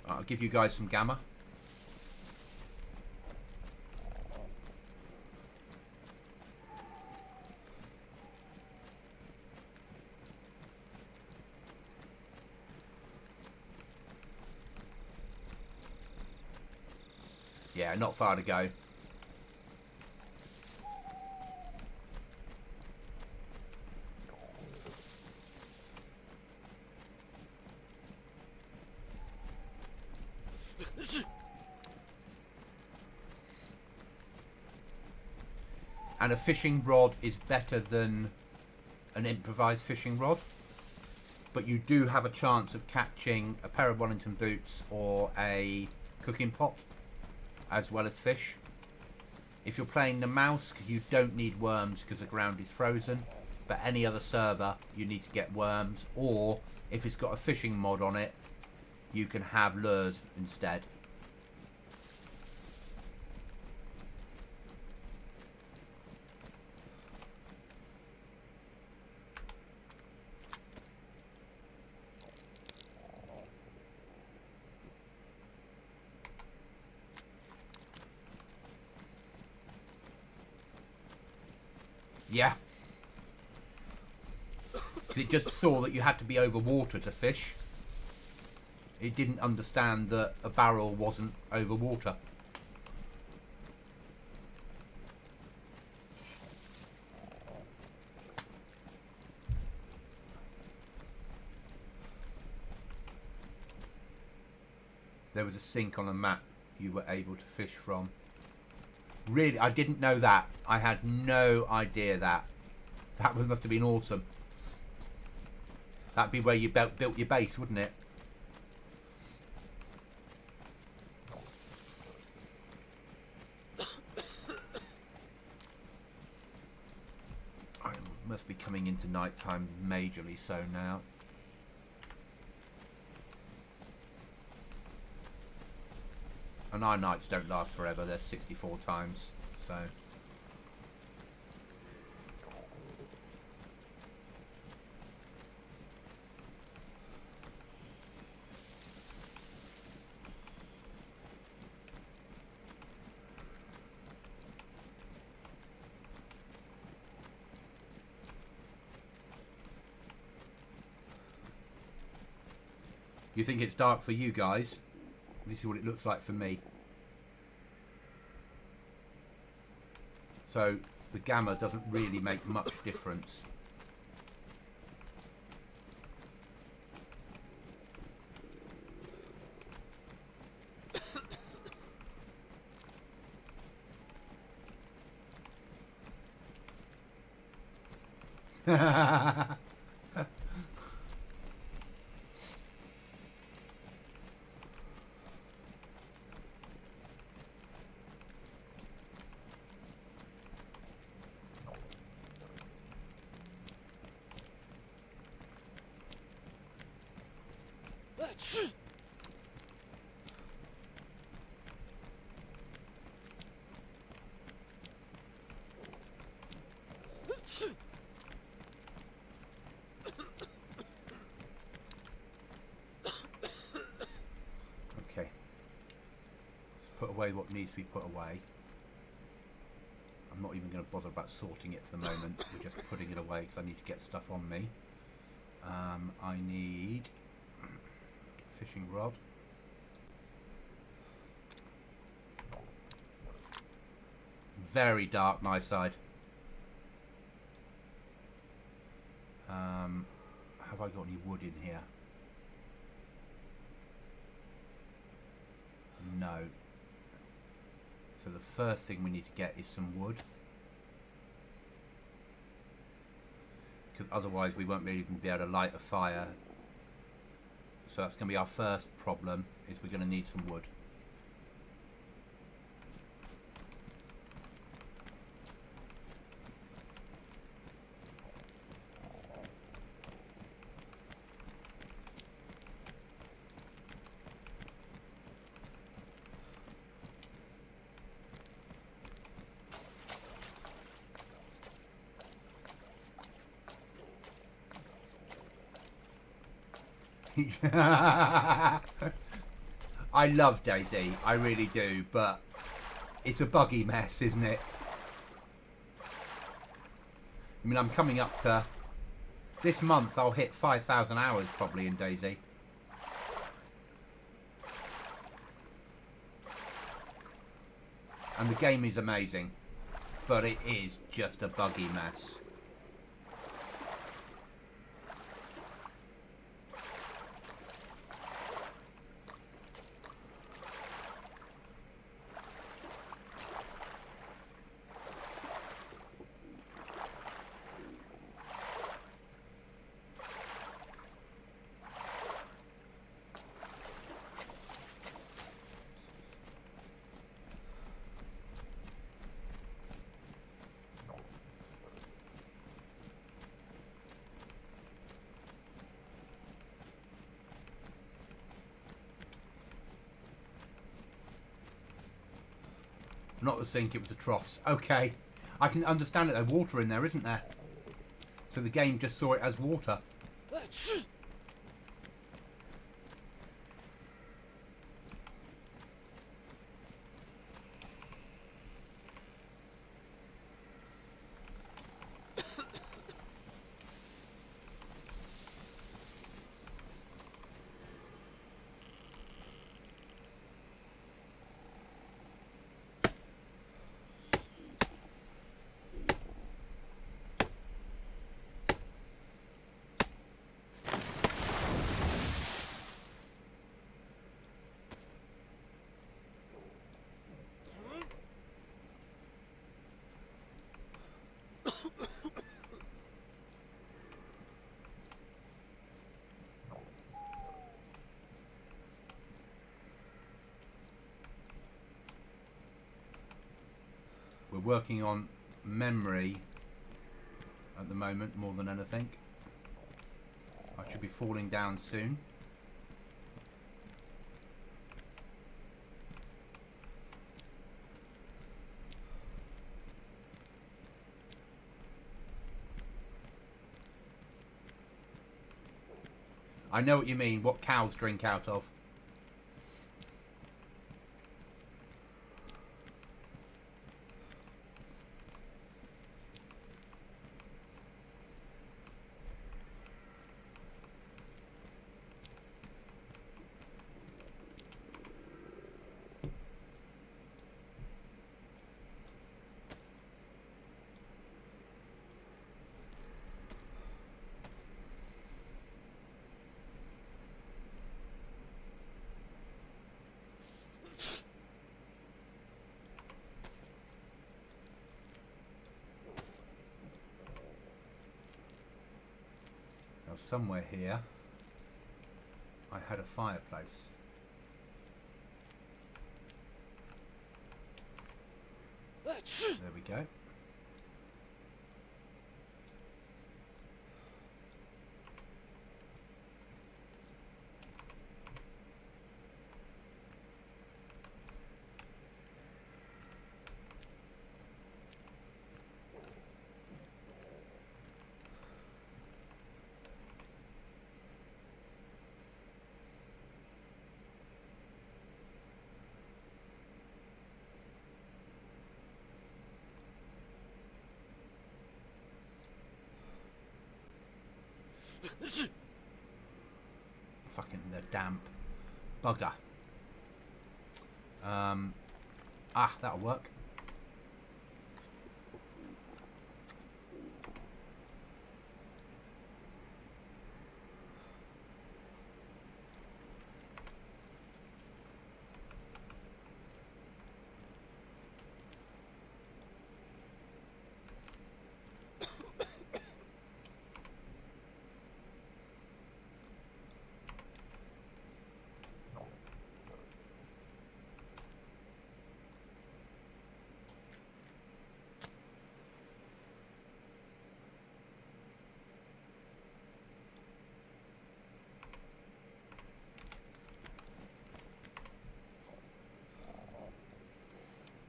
I'll give you guys some gamma. Yeah, not far to go. And a fishing rod is better than an improvised fishing rod. But you do have a chance of catching a pair of Wellington boots or a cooking pot, as well as fish. If you're playing the mouse, you don't need worms because the ground is frozen. But any other server, you need to get worms. Or if it's got a fishing mod on it, you can have lures instead. Yeah. It just saw that you had to be over water to fish. It didn't understand that a barrel wasn't over water. There was a sink on the map you were able to fish from. Really, I didn't know that. I had no idea that. That must have been awesome. That'd be where you built your base, wouldn't it? I must be coming into night time majorly so now. And our nights don't last forever. There's 64 times, so. You think it's dark for you guys? This is what it looks like for me. So the gamma doesn't really make much difference. Okay. Let's put away what needs to be put away. I'm not even going to bother about sorting it for the moment. We're just putting it away because I need to get stuff on me. I need fishing rod. Very dark my side. Have I got any wood in here? No. So the first thing we need to get is some wood. because otherwise we won't even be able to light a fire. So that's going to be our first problem, is we're going to need some wood. I love DayZ, I really do, but it's a buggy mess, isn't it? I mean, I'm coming up to... This month I'll hit 5,000 hours probably in DayZ. And the game is amazing, but it is just a buggy mess. Not the sink, it was the troughs. Okay. I can understand that there's water in there, isn't there? So the game just saw it as water. We're working on memory at the moment more than anything. I should be falling down soon. I know what you mean, what cows drink out of. Somewhere here I had a fireplace. There we go. Fucking the damp bugger. That'll work.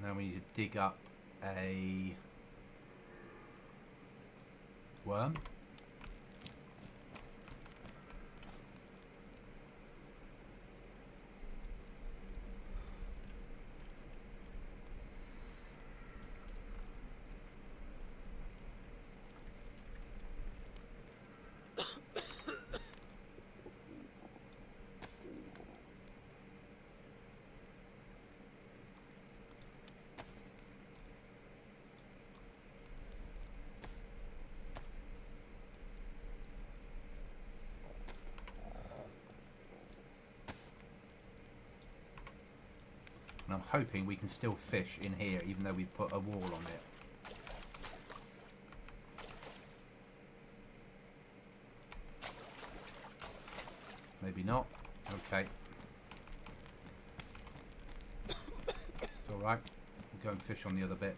Now we need to dig up a worm. And I'm hoping we can still fish in here even though we put a wall on it. Maybe not. Okay. It's alright. We'll go and fish on the other bit.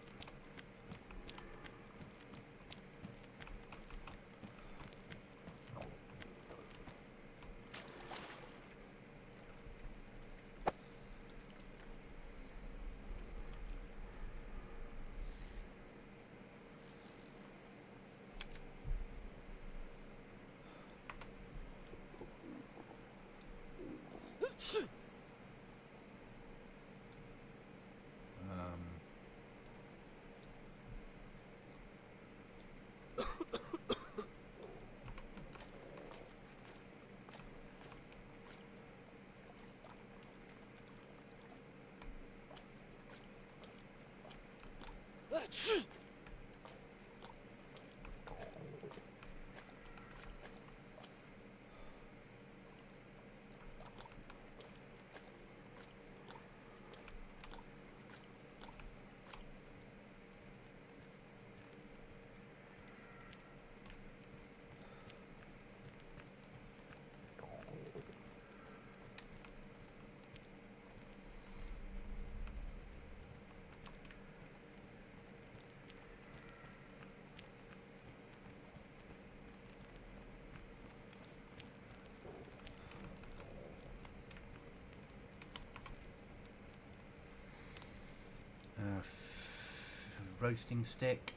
Roasting stick,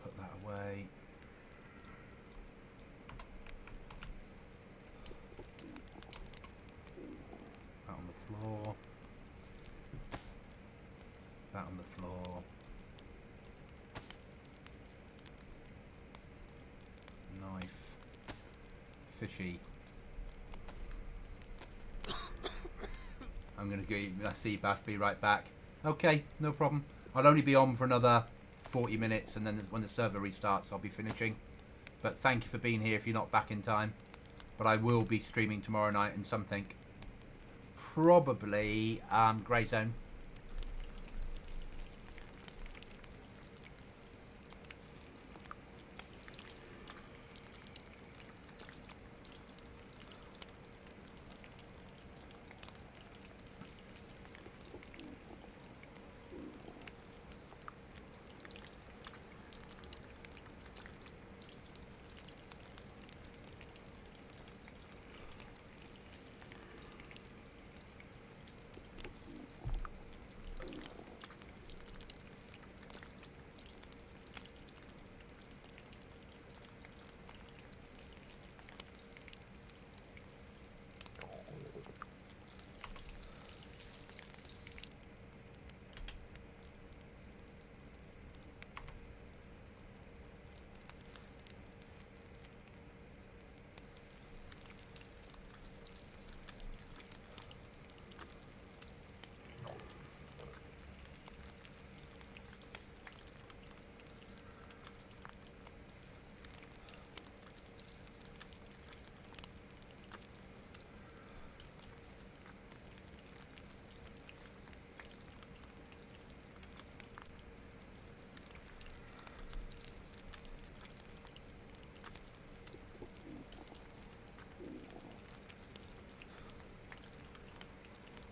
put that away. That on the floor. That on the floor. Knife. Fishy. I'm going to go eat my sea bath, be right back. Okay, no problem. I'll only be on for another 40 minutes and then when the server restarts I'll be finishing. But thank you for being here if you're not back in time. But I will be streaming tomorrow night and something. Probably Grey Zone.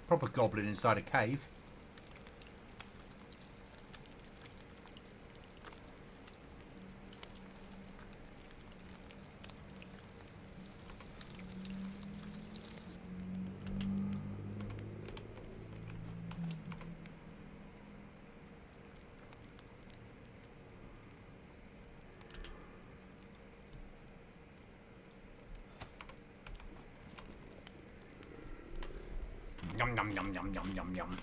Proper goblin inside a cave. Yum, yum, yum, yum, yum, yum, yum.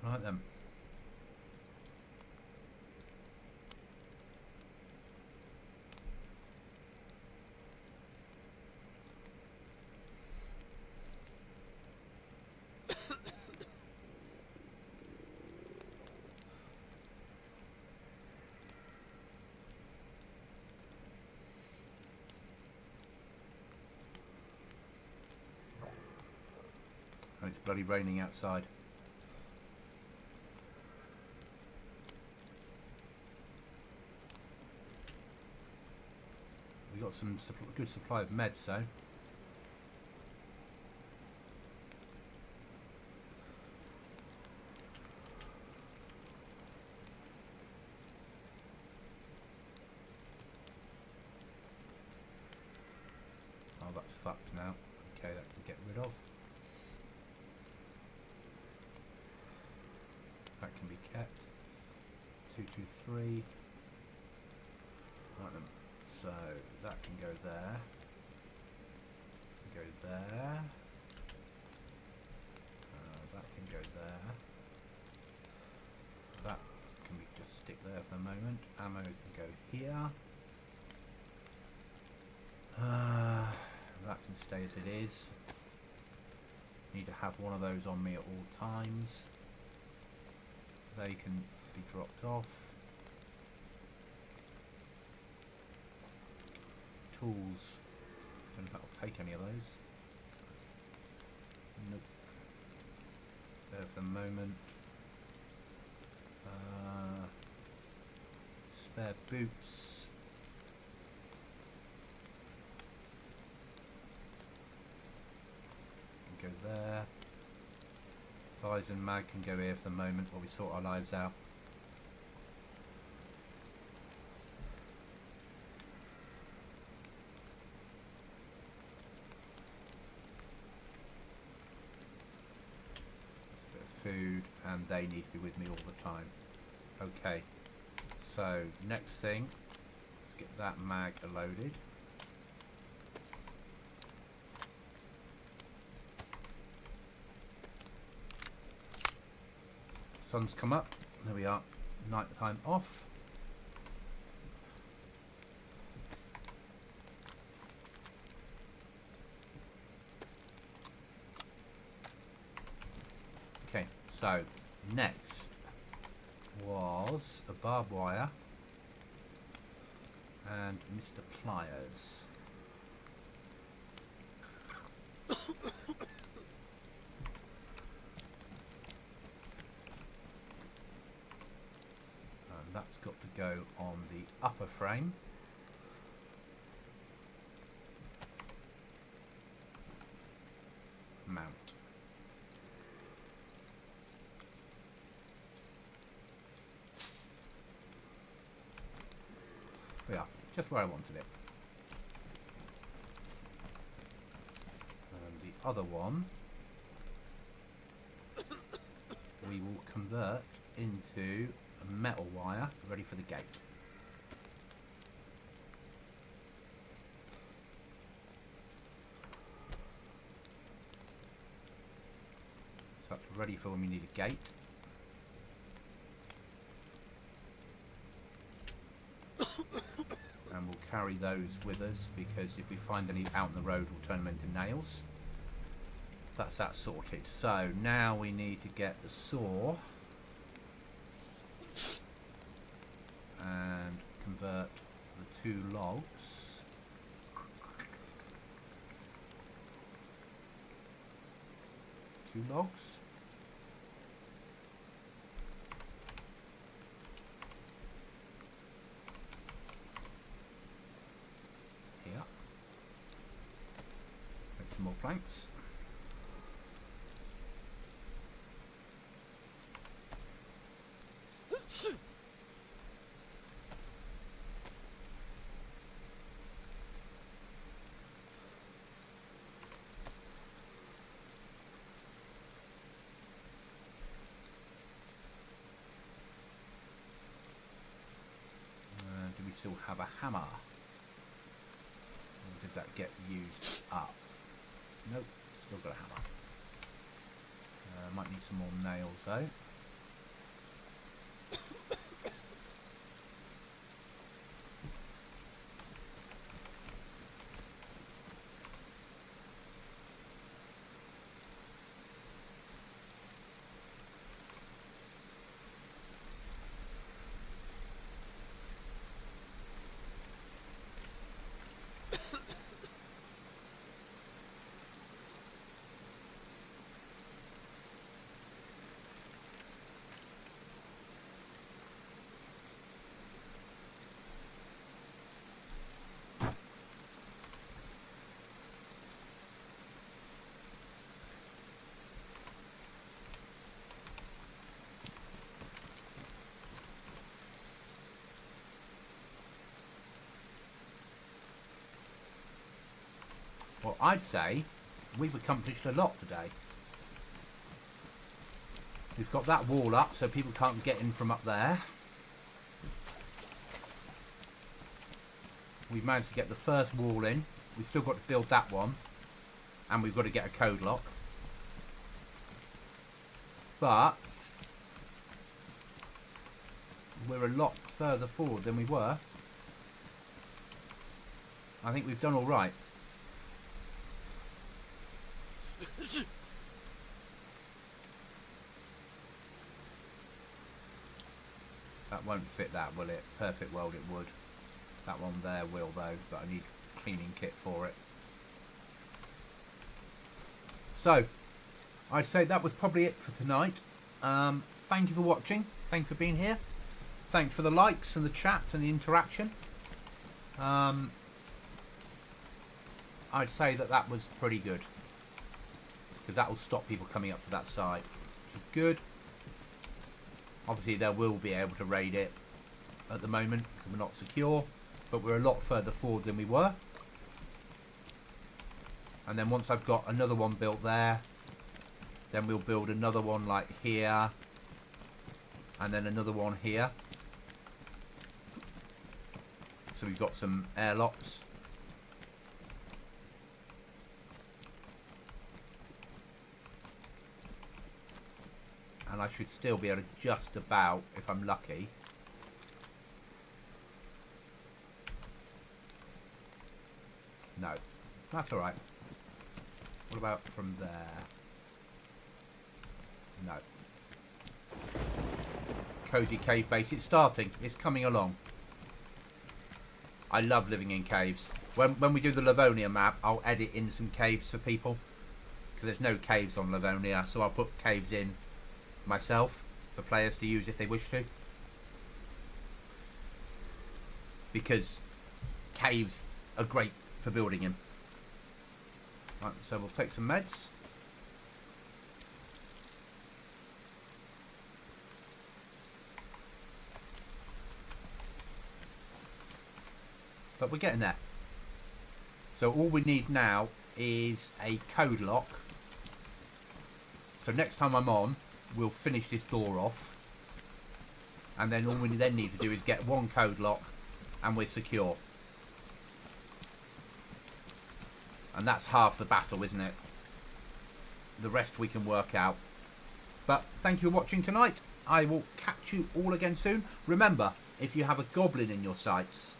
Right then. And it's bloody raining outside. We got some good supply of meds though. Oh, that's fucked now. Okay, that can get rid of. That can be kept. 223. Right then. So that can go there. Go there. That can go there. That can we just stick there for the moment. Ammo can go here. That can stay as it is. Need to have one of those on me at all times. They can be dropped off. Tools. Don't know if that'll take any of those. Nope. There for the moment. Spare boots. Can go there. Bison mag can go here for the moment while we sort our lives out. Food, and they need to be with me all the time. Okay, so next thing, let's get that mag loaded. Sun's come up, there we are, night time off. Okay, so next was a barbed wire and Mr. Pliers. And that's got to go on the upper frame. Mount. Yeah, just where I wanted it. And the other one we will convert into a metal wire ready for the gate. So that's ready for when we need a gate. And we'll carry those with us because if we find any out on the road we'll turn them into nails. That's that sorted. So now we need to get the saw convert the 2 logs. Two logs. Here. Make some more planks. Still have a hammer. Or did that get used up? Nope, still got a hammer. Might need some more nails though. Well, I'd say we've accomplished a lot today. We've got that wall up so people can't get in from up there. We've managed to get the first wall in. We've still got to build that one. And we've got to get a code lock. But we're a lot further forward than we were. I think we've done all right. That won't fit that, will it? Perfect weld it would. That one there will though, but I need a cleaning kit for it. So, I'd say that was probably it for tonight. Thank you for watching. Thank you for being here. Thanks for the likes and the chat and the interaction. I'd say that was pretty good. Because that will stop people coming up to that side. Which is good. Obviously they will be able to raid it at the moment because we're not secure, but we're a lot further forward than we were. And then once I've got another one built there, then we'll build another one like here, and then another one here. So we've got some airlocks. And I should still be able to just about, if I'm lucky. No, that's alright. What about from there? No. Cozy cave base, it's starting, it's coming along. I love living in caves. When we do the Livonia map, I'll edit in some caves for people. Because there's no caves on Livonia, so I'll put caves in myself for players to use if they wish to, because caves are great for building in. Right, so we'll take some meds. But we're getting there. So all we need now is a code lock. So next time I'm on, we'll finish this door off, and then all we then need to do is get one code lock and we're secure. And that's half the battle, isn't it? The rest we can work out. But thank you for watching tonight. I will catch you all again soon. Remember, if you have a goblin in your sights,